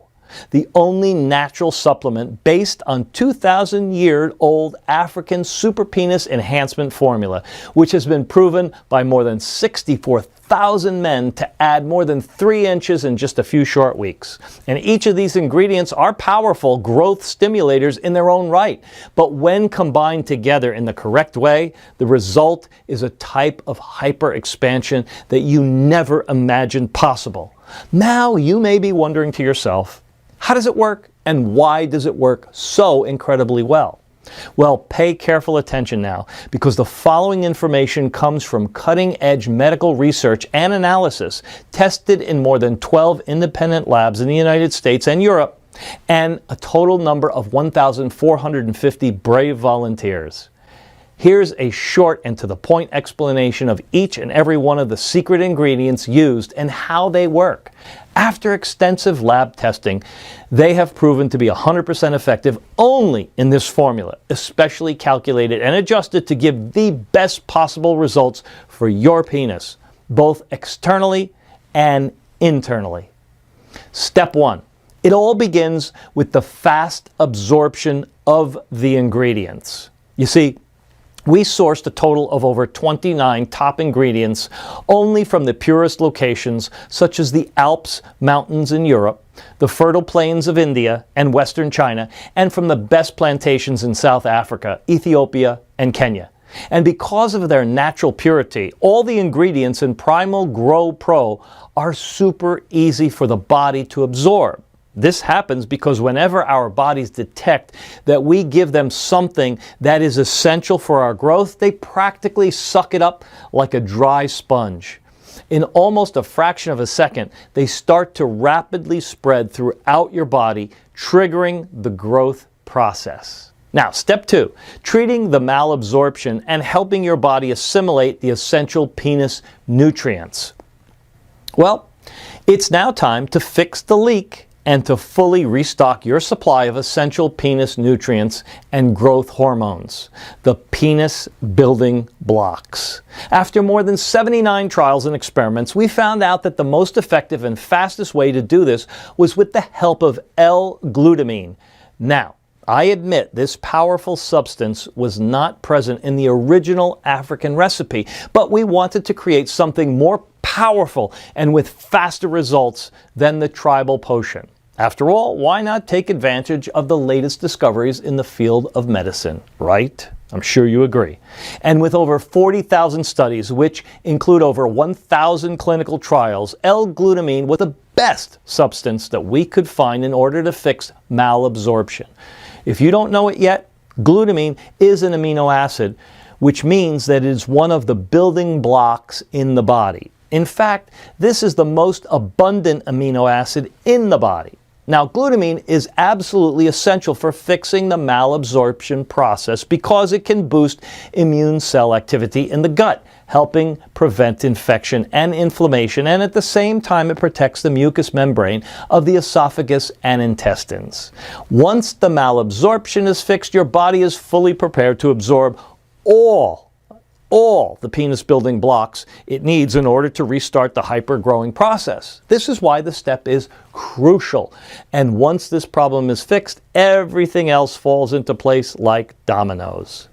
the only natural supplement based on 2,000-year-old African super penis enhancement formula, which has been proven by more than 64,000 men to add more than 3 inches in just a few short weeks. And each of these ingredients are powerful growth stimulators in their own right. But when combined together in the correct way, the result is a type of hyper expansion that you never imagined possible. Now you may be wondering to yourself, how does it work and why does it work so incredibly well? Well, pay careful attention now, because the following information comes from cutting-edge medical research and analysis tested in more than 12 independent labs in the United States and Europe, and a total number of 1,450 brave volunteers. Here's a short and to-the-point explanation of each and every one of the secret ingredients used and how they work. After extensive lab testing, they have proven to be 100% effective only in this formula, especially calculated and adjusted to give the best possible results for your penis, both externally and internally. Step 1. It all begins with the fast absorption of the ingredients. You see, we sourced a total of over 29 top ingredients only from the purest locations, such as the Alps mountains in Europe, the fertile plains of India and Western China, and from the best plantations in South Africa, Ethiopia, and Kenya. And because of their natural purity, all the ingredients in Primal Grow Pro are super easy for the body to absorb. This happens because whenever our bodies detect that we give them something that is essential for our growth, they practically suck it up like a dry sponge. In almost a fraction of a second, they start to rapidly spread throughout your body, triggering the growth process. Now, step 2, treating the malabsorption and helping your body assimilate the essential penis nutrients. Well, it's now time to fix the leak and to fully restock your supply of essential penis nutrients and growth hormones, the penis building blocks. After more than 79 trials and experiments, we found out that the most effective and fastest way to do this was with the help of L-glutamine. Now, I admit this powerful substance was not present in the original African recipe, but we wanted to create something more powerful and with faster results than the tribal potion. After all, why not take advantage of the latest discoveries in the field of medicine, right? I'm sure you agree. And with over 40,000 studies, which include over 1,000 clinical trials, L-glutamine was the best substance that we could find in order to fix malabsorption. If you don't know it yet, glutamine is an amino acid, which means that it is one of the building blocks in the body. In fact, this is the most abundant amino acid in the body. Now, glutamine is absolutely essential for fixing the malabsorption process because it can boost immune cell activity in the gut, helping prevent infection and inflammation, and at the same time it protects the mucous membrane of the esophagus and intestines. Once the malabsorption is fixed, your body is fully prepared to absorb all the penis building blocks it needs in order to restart the hyper-growing process. This is why the step is crucial. And once this problem is fixed, everything else falls into place like dominoes.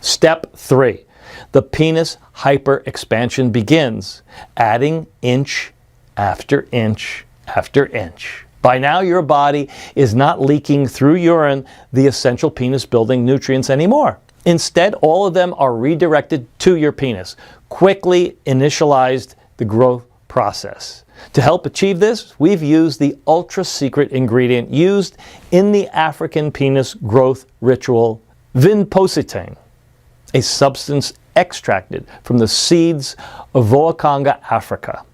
Step 3. The penis hyper-expansion begins, adding inch after inch after inch. By now, your body is not leaking through urine the essential penis building nutrients anymore. Instead, all of them are redirected to your penis, quickly initialized the growth process. To help achieve this, we've used the ultra-secret ingredient used in the African penis growth ritual, vinpositane, a substance extracted from the seeds of Voakanga, Africa,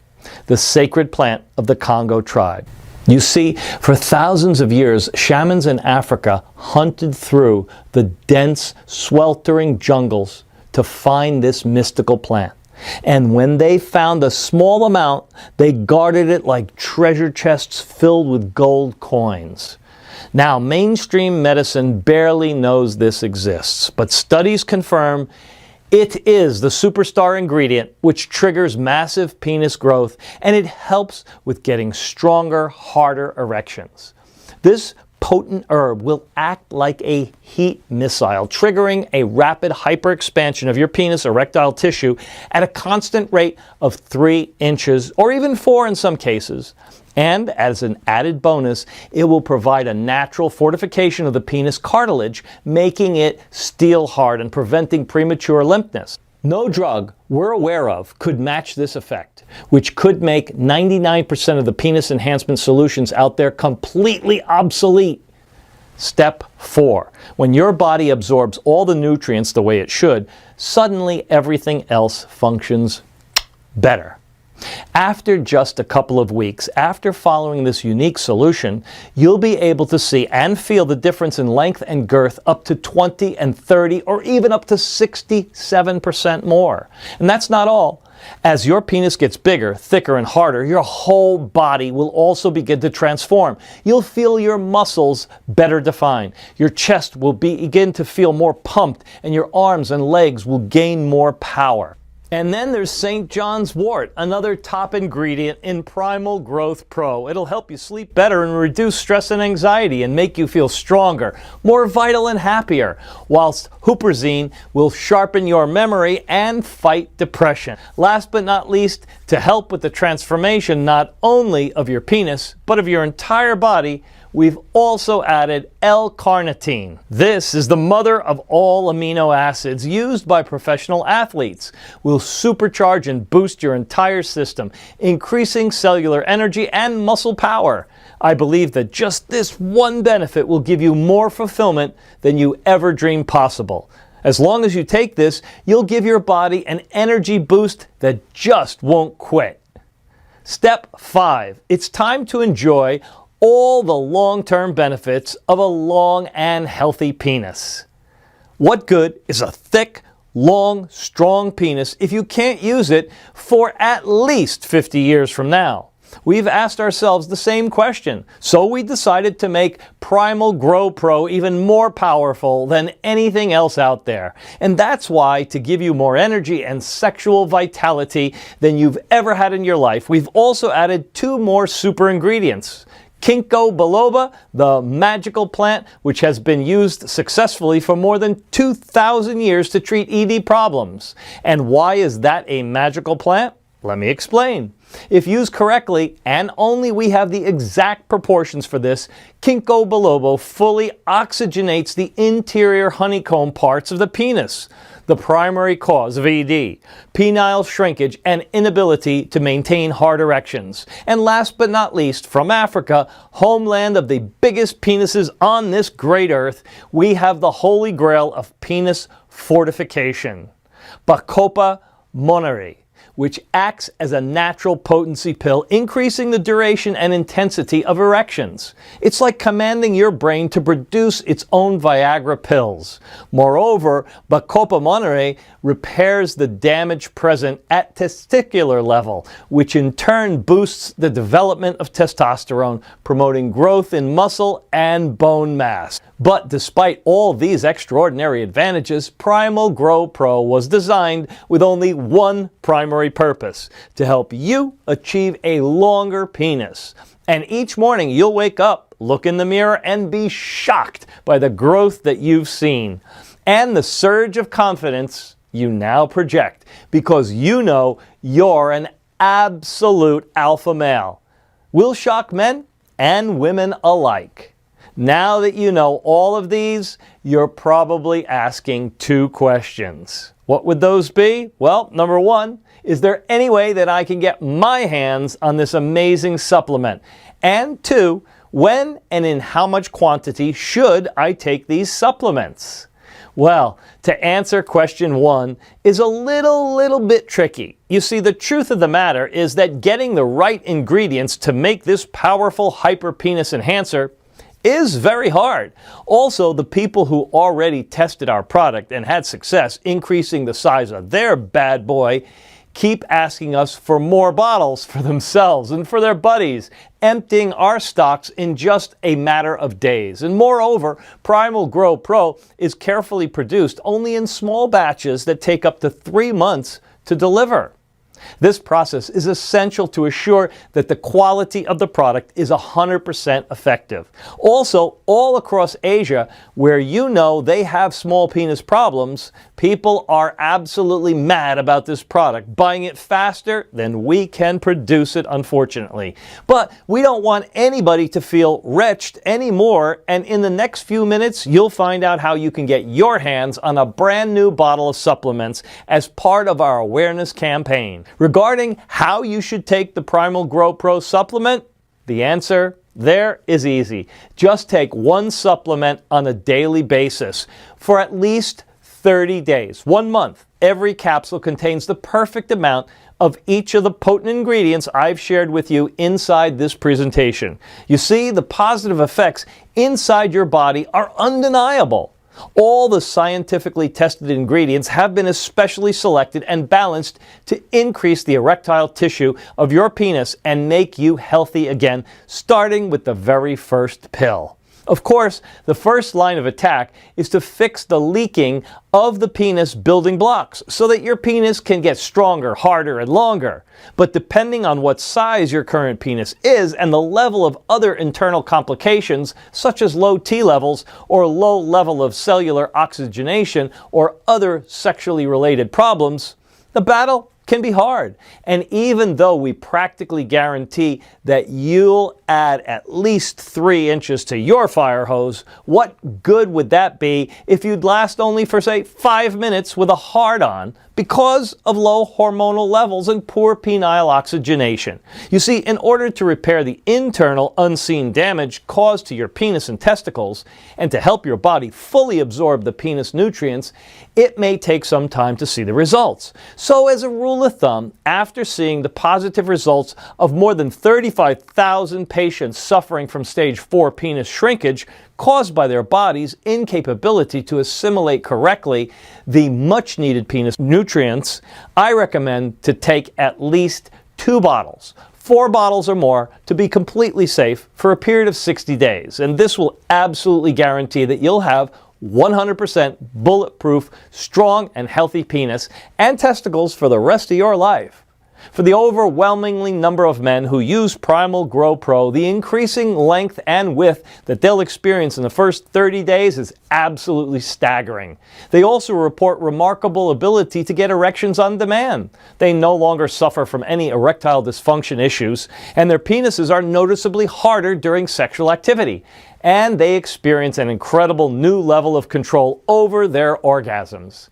the sacred plant of the Congo tribe. You see, for thousands of years, shamans in Africa hunted through the dense, sweltering jungles to find this mystical plant. And when they found a small amount, they guarded it like treasure chests filled with gold coins. Now, mainstream medicine barely knows this exists, but studies confirm it is the superstar ingredient which triggers massive penis growth, and it helps with getting stronger, harder erections. This potent herb will act like a heat missile, triggering a rapid hyperexpansion of your penis erectile tissue at a constant rate of 3 inches, or even 4 in some cases. And as an added bonus, it will provide a natural fortification of the penis cartilage, making it steel hard and preventing premature limpness. No drug we're aware of could match this effect, which could make 99% of the penis enhancement solutions out there completely obsolete. Step 4. When your body absorbs all the nutrients the way it should, suddenly everything else functions better. After just a couple of weeks, after following this unique solution, you'll be able to see and feel the difference in length and girth up to 20 and 30 or even up to 67% more. And that's not all. As your penis gets bigger, thicker, and harder, your whole body will also begin to transform. You'll feel your muscles better defined. Your chest will begin to feel more pumped, and your arms and legs will gain more power. And then there's St. John's wort, another top ingredient in Primal Growth Pro. It'll help you sleep better and reduce stress and anxiety and make you feel stronger, more vital and happier, whilst huperzine will sharpen your memory and fight depression. Last but not least, to help with the transformation not only of your penis, but of your entire body, we've also added L-carnitine. This is the mother of all amino acids used by professional athletes. Will supercharge and boost your entire system, increasing cellular energy and muscle power. I believe that just this one benefit will give you more fulfillment than you ever dreamed possible. As long as you take this, you'll give your body an energy boost that just won't quit. Step 5. It's time to enjoy all the long-term benefits of a long and healthy penis. What good is a thick, long, strong penis if you can't use it for at least 50 years from now? We've asked ourselves the same question, so we decided to make Primal Grow Pro even more powerful than anything else out there. And that's why, to give you more energy and sexual vitality than you've ever had in your life, we've also added 2 more super ingredients. Ginkgo biloba, the magical plant which has been used successfully for more than 2,000 years to treat ED problems. And why is that a magical plant? Let me explain. If used correctly, and only we have the exact proportions for this, Ginkgo biloba fully oxygenates the interior honeycomb parts of the penis, the primary cause of ED, penile shrinkage, and inability to maintain hard erections. And last but not least, from Africa, homeland of the biggest penises on this great earth, we have the holy grail of penis fortification, Bacopa monnieri, which acts as a natural potency pill, increasing the duration and intensity of erections. It's like commanding your brain to produce its own Viagra pills. Moreover, Bacopa monnieri repairs the damage present at testicular level, which in turn boosts the development of testosterone, promoting growth in muscle and bone mass. But despite all these extraordinary advantages, Primal Grow Pro was designed with only one primary purpose: to help you achieve a longer penis. And each morning you'll wake up, look in the mirror, and be shocked by the growth that you've seen and the surge of confidence you now project, because you know you're an absolute alpha male. We'll shock men and women alike. Now that you know all of these, you're probably asking 2 questions. What would those be? Well, number 1, is there any way that I can get my hands on this amazing supplement? And 2, when and in how much quantity should I take these supplements? Well, to answer question 1 is a little bit tricky. You see, the truth of the matter is that getting the right ingredients to make this powerful hyperpenis enhancer is very hard. Also, the people who already tested our product and had success increasing the size of their bad boy keep asking us for more bottles for themselves and for their buddies, emptying our stocks in just a matter of days. And moreover, Primal Grow Pro is carefully produced only in small batches that take up to 3 months to deliver. This process is essential to assure that the quality of the product is 100% effective. Also, all across Asia, where you know they have small penis problems, people are absolutely mad about this product, buying it faster than we can produce it, unfortunately. But we don't want anybody to feel wretched anymore, and in the next few minutes, you'll find out how you can get your hands on a brand new bottle of supplements as part of our awareness campaign. Regarding how you should take the Primal Grow Pro supplement, the answer there is easy. Just take one supplement on a daily basis for at least 30 days, 1 month. Every capsule contains the perfect amount of each of the potent ingredients I've shared with you inside this presentation. You see, the positive effects inside your body are undeniable. All the scientifically tested ingredients have been especially selected and balanced to increase the erectile tissue of your penis and make you healthy again, starting with the very first pill. Of course, the first line of attack is to fix the leaking of the penis building blocks so that your penis can get stronger, harder, and longer. But depending on what size your current penis is and the level of other internal complications, such as low T levels or low level of cellular oxygenation or other sexually related problems, the battle can be hard. And even though we practically guarantee that you'll add at least 3 inches to your fire hose, what good would that be if you'd last only for, say, 5 minutes with a hard-on because of low hormonal levels and poor penile oxygenation? You see, in order to repair the internal unseen damage caused to your penis and testicles, and to help your body fully absorb the penis nutrients, it may take some time to see the results. So as a rule of thumb, after seeing the positive results of more than 35,000 patients suffering from stage 4 penis shrinkage caused by their body's incapability to assimilate correctly the much needed penis nutrients, I recommend to take at least 2 bottles. 4 bottles or more to be completely safe for a period of 60 days. And this will absolutely guarantee that you'll have 100% bulletproof, strong and healthy penis and testicles for the rest of your life. For the overwhelmingly number of men who use Primal Grow Pro, the increasing length and width that they'll experience in the first 30 days is absolutely staggering. They also report remarkable ability to get erections on demand. They no longer suffer from any erectile dysfunction issues, and their penises are noticeably harder during sexual activity. And they experience an incredible new level of control over their orgasms.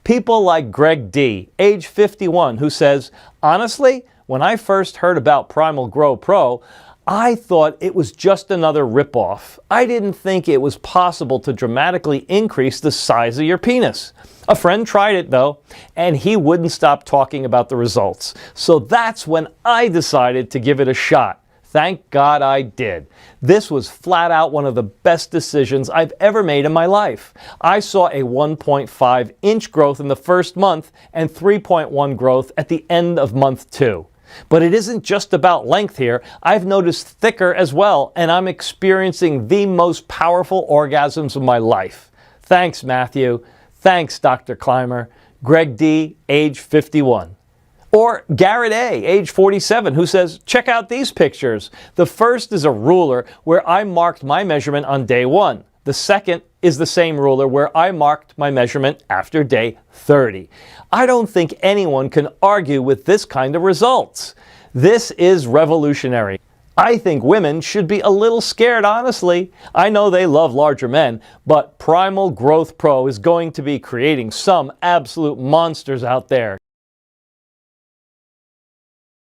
People like Greg D., age 51, who says, "Honestly, when I first heard about Primal Grow Pro, I thought it was just another ripoff. I didn't think it was possible to dramatically increase the size of your penis." A friend tried it though, and he wouldn't stop talking about the results. So that's when I decided to give it a shot. Thank God I did. This was flat out one of the best decisions I've ever made in my life. I saw a 1.5 inch growth in the first month and 3.1 growth at the end of month 2. But it isn't just about length here. I've noticed thicker as well, and I'm experiencing the most powerful orgasms of my life. Thanks, Matthew. Thanks, Dr. Clymer. Greg D., age 51. Or Garrett A., age 47, who says, "Check out these pictures. The first is a ruler where I marked my measurement on day 1. The second is the same ruler where I marked my measurement after day 30. I don't think anyone can argue with this kind of results. This is revolutionary. I think women should be a little scared, honestly. I know they love larger men, but Primal Growth Pro is going to be creating some absolute monsters out there."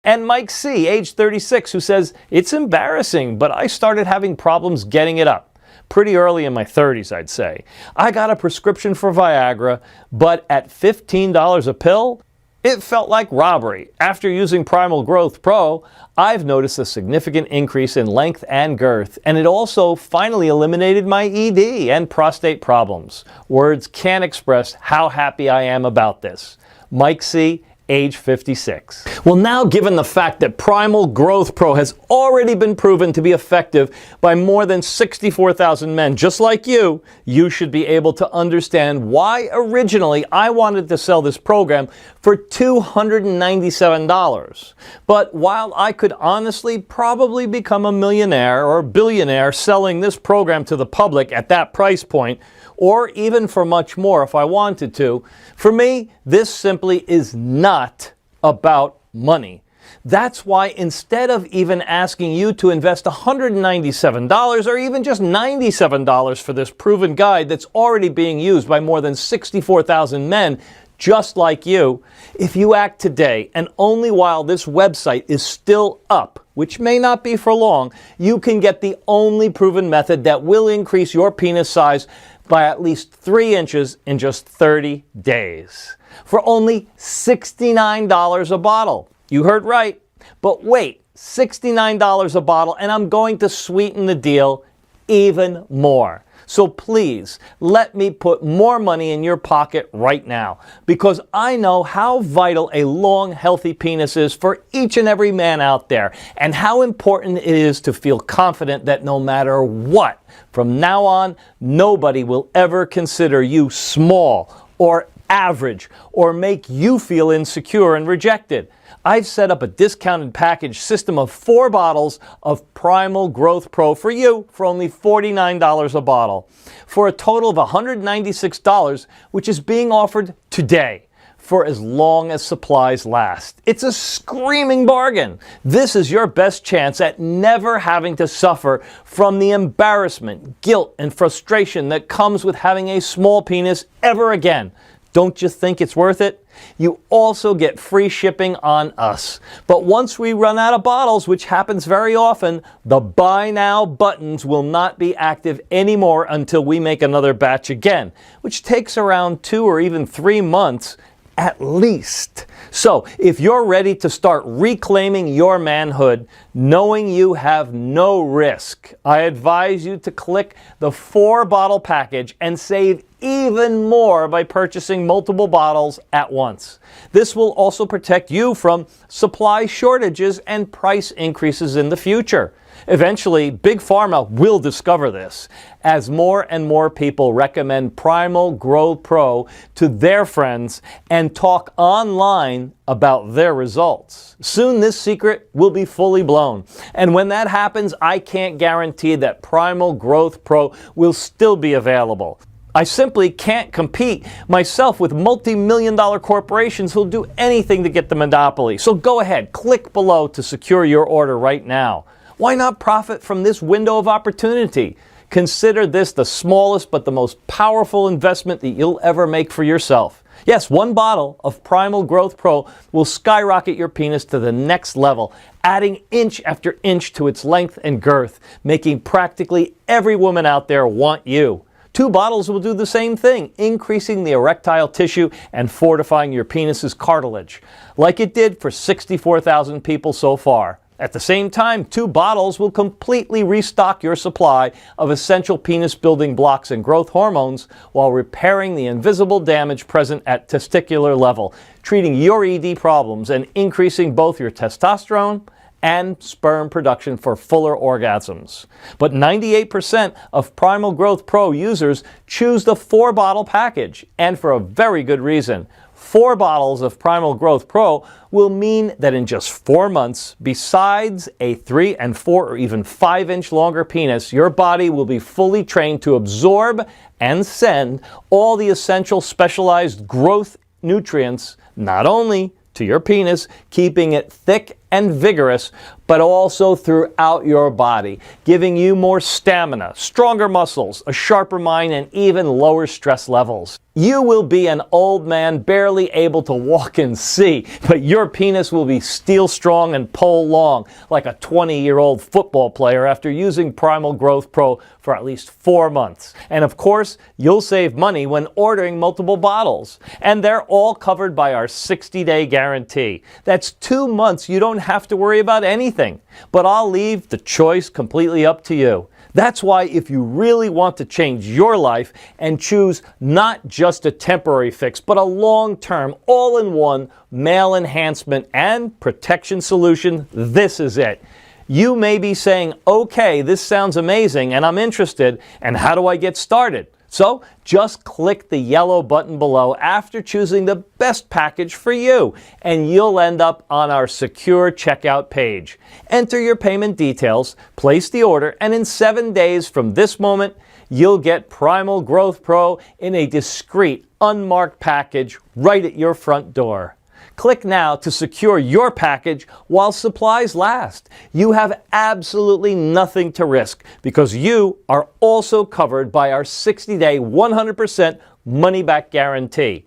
And Mike C., age 36, who says, "It's embarrassing, but I started having problems getting it up. Pretty early in my 30s, I'd say. I got a prescription for Viagra, but at $15 a pill, it felt like robbery. After using Primal Growth Pro, I've noticed a significant increase in length and girth, and it also finally eliminated my ED and prostate problems. Words can't express how happy I am about this." Mike C., age 56. Well, now given the fact that Primal Growth Pro has already been proven to be effective by more than 64,000 men just like you should be able to understand why originally I wanted to sell this program for $297. But while I could honestly probably become a millionaire or billionaire selling this program to the public at that price point, or even for much more if I wanted to, for me, this simply is not about money. That's why instead of even asking you to invest $197 or even just $97 for this proven guide that's already being used by more than 64,000 men just like you, if you act today and only while this website is still up, which may not be for long, you can get the only proven method that will increase your penis size by at least 3 inches in just 30 days. For only $69 a bottle. You heard right. But wait, $69 a bottle, and I'm going to sweeten the deal even more. So please, let me put more money in your pocket right now, because I know how vital a long, healthy penis is for each and every man out there, and how important it is to feel confident that no matter what, from now on, nobody will ever consider you small or average or make you feel insecure and rejected. I've set up a discounted package system of 4 bottles of Primal Growth Pro for you for only $49 a bottle, for a total of $196, which is being offered today for as long as supplies last. It's a screaming bargain. This is your best chance at never having to suffer from the embarrassment, guilt, and frustration that comes with having a small penis ever again. Don't you think it's worth it? You also get free shipping on us. But once we run out of bottles, which happens very often, the buy now buttons will not be active anymore until we make another batch again, which takes around 2 or even 3 months at least. So if you're ready to start reclaiming your manhood, knowing you have no risk, I advise you to click the 4-bottle package and save even more by purchasing multiple bottles at once. This will also protect you from supply shortages and price increases in the future. Eventually, Big Pharma will discover this, as more and more people recommend Primal Growth Pro to their friends and talk online about their results. Soon this secret will be fully blown. And when that happens, I can't guarantee that Primal Growth Pro will still be available. I simply can't compete myself with multi-million-dollar corporations who'll do anything to get the monopoly. So go ahead, click below to secure your order right now. Why not profit from this window of opportunity? Consider this the smallest but the most powerful investment that you'll ever make for yourself. Yes, 1 bottle of Primal Growth Pro will skyrocket your penis to the next level, adding inch after inch to its length and girth, making practically every woman out there want you. 2 bottles will do the same thing, increasing the erectile tissue and fortifying your penis's cartilage, like it did for 64,000 people so far. At the same time, 2 bottles will completely restock your supply of essential penis-building blocks and growth hormones while repairing the invisible damage present at testicular level, treating your ED problems and increasing both your testosterone and sperm production for fuller orgasms. But 98% of Primal Growth Pro users choose the 4-bottle package, and for a very good reason. 4 bottles of Primal Growth Pro will mean that in just 4 months, besides a 3 and 4 or even 5 inch longer penis, your body will be fully trained to absorb and send all the essential specialized growth nutrients, not only to your penis, keeping it thick and vigorous, but also throughout your body, giving you more stamina, stronger muscles, a sharper mind, and even lower stress levels. You will be an old man barely able to walk and see, but your penis will be steel strong and pole long, like a 20-year-old football player after using Primal Growth Pro for at least 4 months. And of course, you'll save money when ordering multiple bottles. And they're all covered by our 60-day guarantee. That's 2 months you don't have to worry about anything. anything, but I'll leave the choice completely up to you. That's why if you really want to change your life and choose not just a temporary fix, but a long-term, all-in-one male enhancement and protection solution, this is it. You may be saying, okay, this sounds amazing and I'm interested, and how do I get started? So just click the yellow button below after choosing the best package for you, and you'll end up on our secure checkout page. Enter your payment details, place the order, and in 7 days from this moment, you'll get Primal Growth Pro in a discreet, unmarked package right at your front door. Click now to secure your package while supplies last. You have absolutely nothing to risk because you are also covered by our 60-day, 100% money-back guarantee.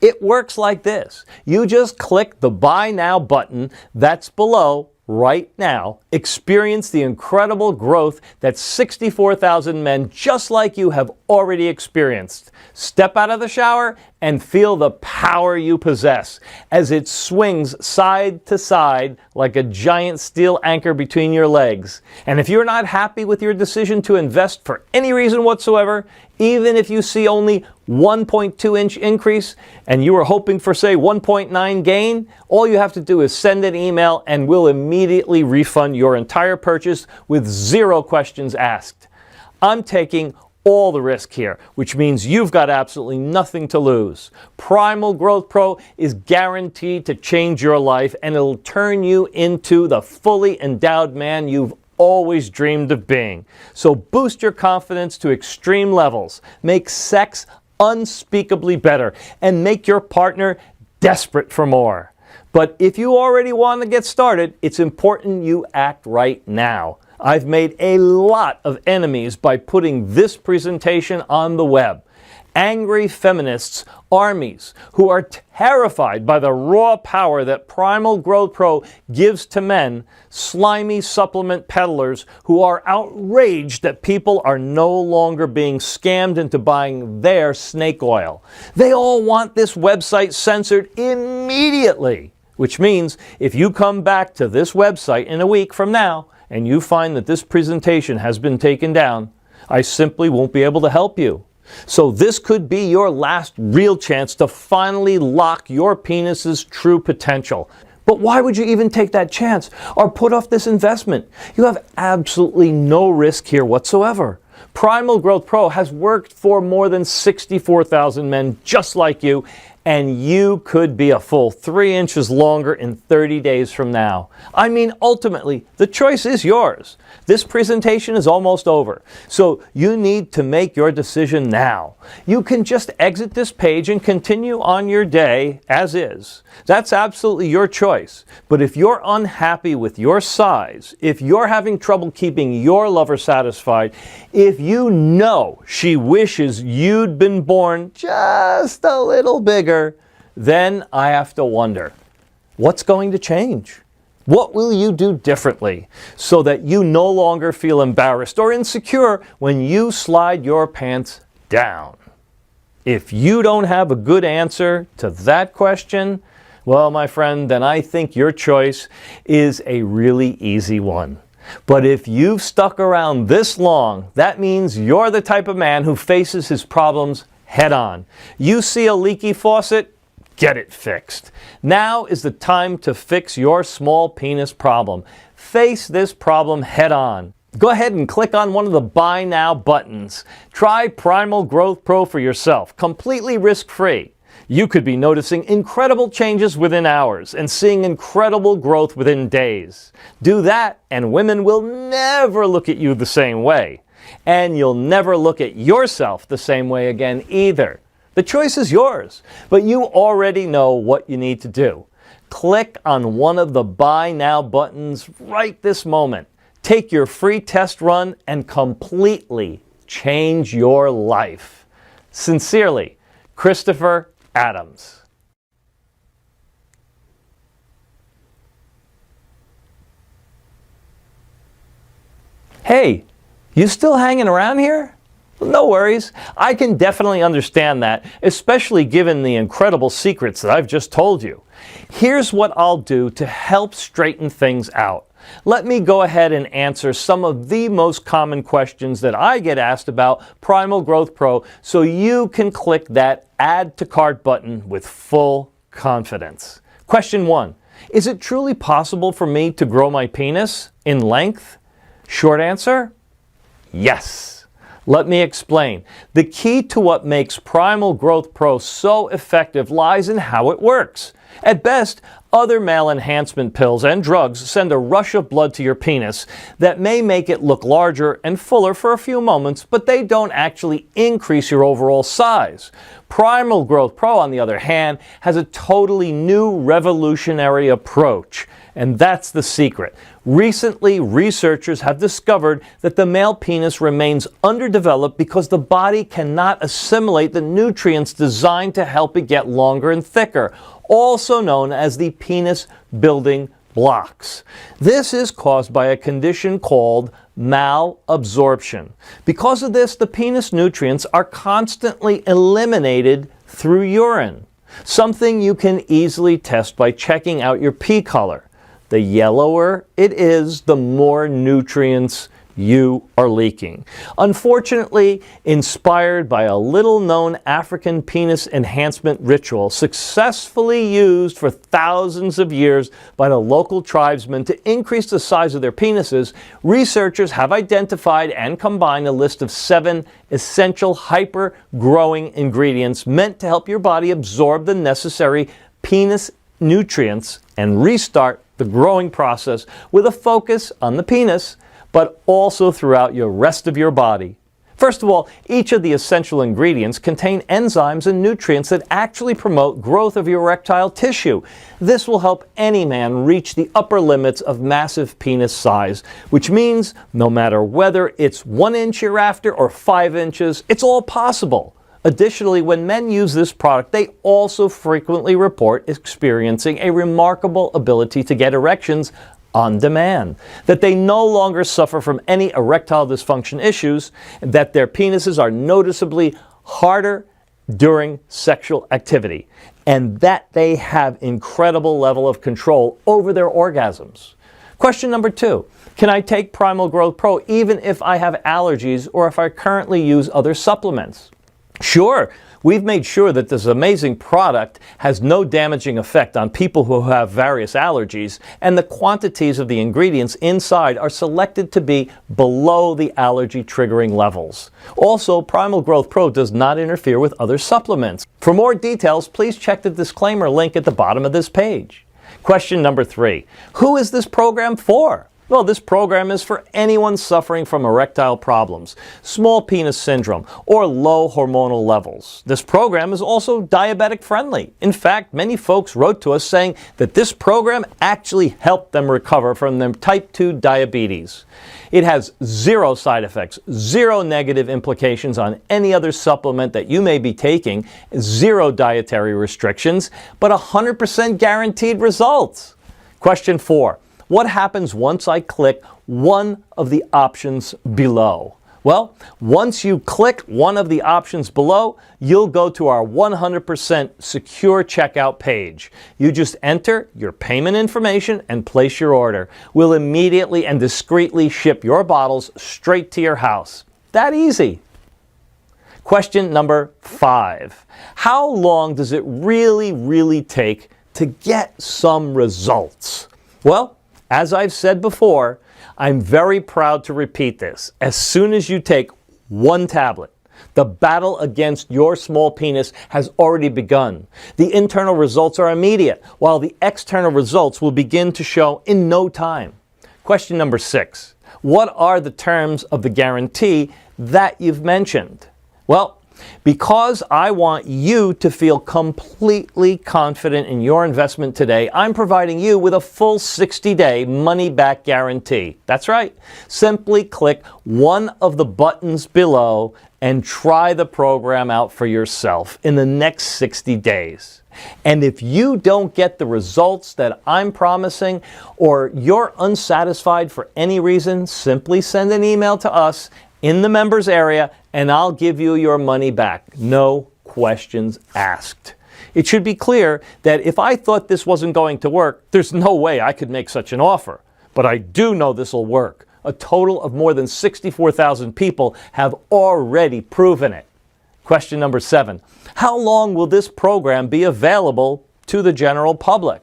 It works like this. You just click the Buy Now button that's below right now. Experience the incredible growth that 64,000 men just like you have already experienced. Step out of the shower and feel the power you possess as it swings side to side like a giant steel anchor between your legs. And if you're not happy with your decision to invest for any reason whatsoever, even if you see only 1.2-inch increase and you were hoping for, say, 1.9 gain, all you have to do is send an email and we'll immediately refund your entire purchase with 0 questions asked. I'm taking all the risk here, which means you've got absolutely nothing to lose. Primal Growth Pro is guaranteed to change your life, and it'll turn you into the fully endowed man you've always dreamed of being. So boost your confidence to extreme levels, make sex unspeakably better, and make your partner desperate for more. But if you already want to get started, it's important you act right now. I've made a lot of enemies by putting this presentation on the web. Angry feminists, armies, who are terrified by the raw power that Primal Growth Pro gives to men, slimy supplement peddlers who are outraged that people are no longer being scammed into buying their snake oil. They all want this website censored immediately, which means if you come back to this website in a week from now, and you find that this presentation has been taken down, I simply won't be able to help you. So this could be your last real chance to finally lock your penis's true potential. But why would you even take that chance or put off this investment? You have absolutely no risk here whatsoever. Primal Growth Pro has worked for more than 64,000 men just like you, and you could be a full 3 inches longer in 30 days from now. I mean, ultimately, the choice is yours. This presentation is almost over, so you need to make your decision now. You can just exit this page and continue on your day as is. That's absolutely your choice. But if you're unhappy with your size, if you're having trouble keeping your lover satisfied, if you know she wishes you'd been born just a little bigger, then I have to wonder, what's going to change? What will you do differently so that you no longer feel embarrassed or insecure when you slide your pants down? If you don't have a good answer to that question, well, my friend, then I think your choice is a really easy one. But if you've stuck around this long, that means you're the type of man who faces his problems head on. You see a leaky faucet? Get it fixed. Now is the time to fix your small penis problem. Face this problem head on. Go ahead and click on one of the Buy Now buttons. Try Primal Growth Pro for yourself, completely risk-free. You could be noticing incredible changes within hours and seeing incredible growth within days. Do that and women will never look at you the same way. And you'll never look at yourself the same way again either. The choice is yours, but you already know what you need to do. Click on one of the Buy Now buttons right this moment. Take your free test run and completely change your life. Sincerely, Christopher Adams. Hey, you still hanging around here? No worries. I can definitely understand that, especially given the incredible secrets that I've just told you. Here's what I'll do to help straighten things out. let me go ahead and answer some of the most common questions that I get asked about Primal Growth Pro so you can click that Add to Cart button with full confidence. Question 1. Is it truly possible for me to grow my penis in length? Short answer, yes. Let me explain. The key to what makes Primal Growth Pro so effective lies in how it works. At best, other male enhancement pills and drugs send a rush of blood to your penis that may make it look larger and fuller for a few moments, but they don't actually increase your overall size. Primal Growth Pro, on the other hand, has a totally new revolutionary approach, and that's the secret. Recently, researchers have discovered that the male penis remains underdeveloped because the body cannot assimilate the nutrients designed to help it get longer and thicker, also known as the penis building blocks. This is caused by a condition called malabsorption. Because of this, the penis nutrients are constantly eliminated through urine, something you can easily test by checking out your pee color. The yellower it is, the more nutrients you are leaking. Unfortunately, inspired by a little-known African penis enhancement ritual successfully used for thousands of years by the local tribesmen to increase the size of their penises, researchers have identified and combined a list of 7 essential hyper-growing ingredients meant to help your body absorb the necessary penis nutrients and restart the growing process with a focus on the penis, but also throughout your rest of your body. First of all, each of the essential ingredients contain enzymes and nutrients that actually promote growth of your erectile tissue. This will help any man reach the upper limits of massive penis size, which means no matter whether it's 1 inch you're after or 5 inches, it's all possible. Additionally, when men use this product, they also frequently report experiencing a remarkable ability to get erections on demand, that they no longer suffer from any erectile dysfunction issues, and that their penises are noticeably harder during sexual activity, and that they have incredible level of control over their orgasms. Question number 2. Can I take Primal Growth Pro even if I have allergies or if I currently use other supplements? Sure, we've made sure that this amazing product has no damaging effect on people who have various allergies, and the quantities of the ingredients inside are selected to be below the allergy triggering levels. Also, Primal Growth Pro does not interfere with other supplements. For more details, please check the disclaimer link at the bottom of this page. Question number 3. Who is this program for? Well, this program is for anyone suffering from erectile problems, small penis syndrome, or low hormonal levels. This program is also diabetic friendly. In fact, many folks wrote to us saying that this program actually helped them recover from their type 2 diabetes. It has 0 side effects, 0 negative implications on any other supplement that you may be taking, 0 dietary restrictions, but 100% guaranteed results. Question 4. What happens once I click one of the options below? Well, once you click one of the options below, you'll go to our 100% secure checkout page. You just enter your payment information and place your order. We'll immediately and discreetly ship your bottles straight to your house. That easy. Question number 5. How long does it really take to get some results? Well, as I've said before, I'm very proud to repeat this. As soon as you take 1 tablet, the battle against your small penis has already begun. The internal results are immediate, while the external results will begin to show in no time. Question number 6. What are the terms of the guarantee that you've mentioned? Well, because I want you to feel completely confident in your investment today, I'm providing you with a full 60-day money-back guarantee. That's right. Simply click one of the buttons below and try the program out for yourself in the next 60 days. And if you don't get the results that I'm promising, or you're unsatisfied for any reason, simply send an email to us in the members area and I'll give you your money back. No questions asked. It should be clear that if I thought this wasn't going to work, there's no way I could make such an offer. but I do know this will work. A total of more than 64,000 people have already proven it. Question number 7. How long will this program be available to the general public?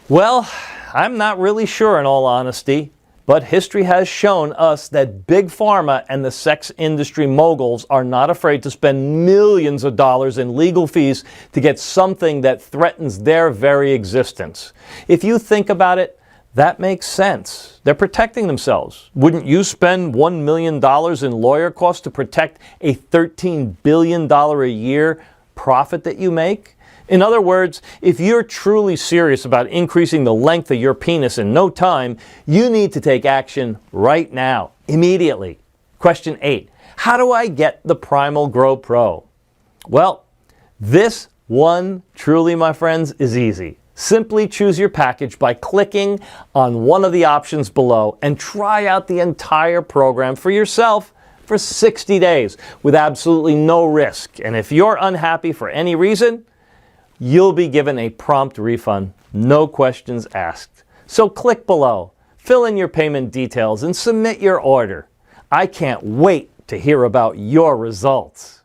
Well, I'm not really sure in all honesty, but history has shown us that Big Pharma and the sex industry moguls are not afraid to spend millions of dollars in legal fees to get something that threatens their very existence. If you think about it, that makes sense. They're protecting themselves. Wouldn't you spend $1 million in lawyer costs to protect a $13 billion a year profit that you make? In other words, if you're truly serious about increasing the length of your penis in no time, you need to take action right now, immediately. Question 8. How do I get the Primal Grow Pro? Well, this one, truly, my friends, is easy. Simply choose your package by clicking on one of the options below and try out the entire program for yourself for 60 days with absolutely no risk. And if you're unhappy for any reason, you'll be given a prompt refund, no questions asked. So click below, fill in your payment details, and submit your order. I can't wait to hear about your results.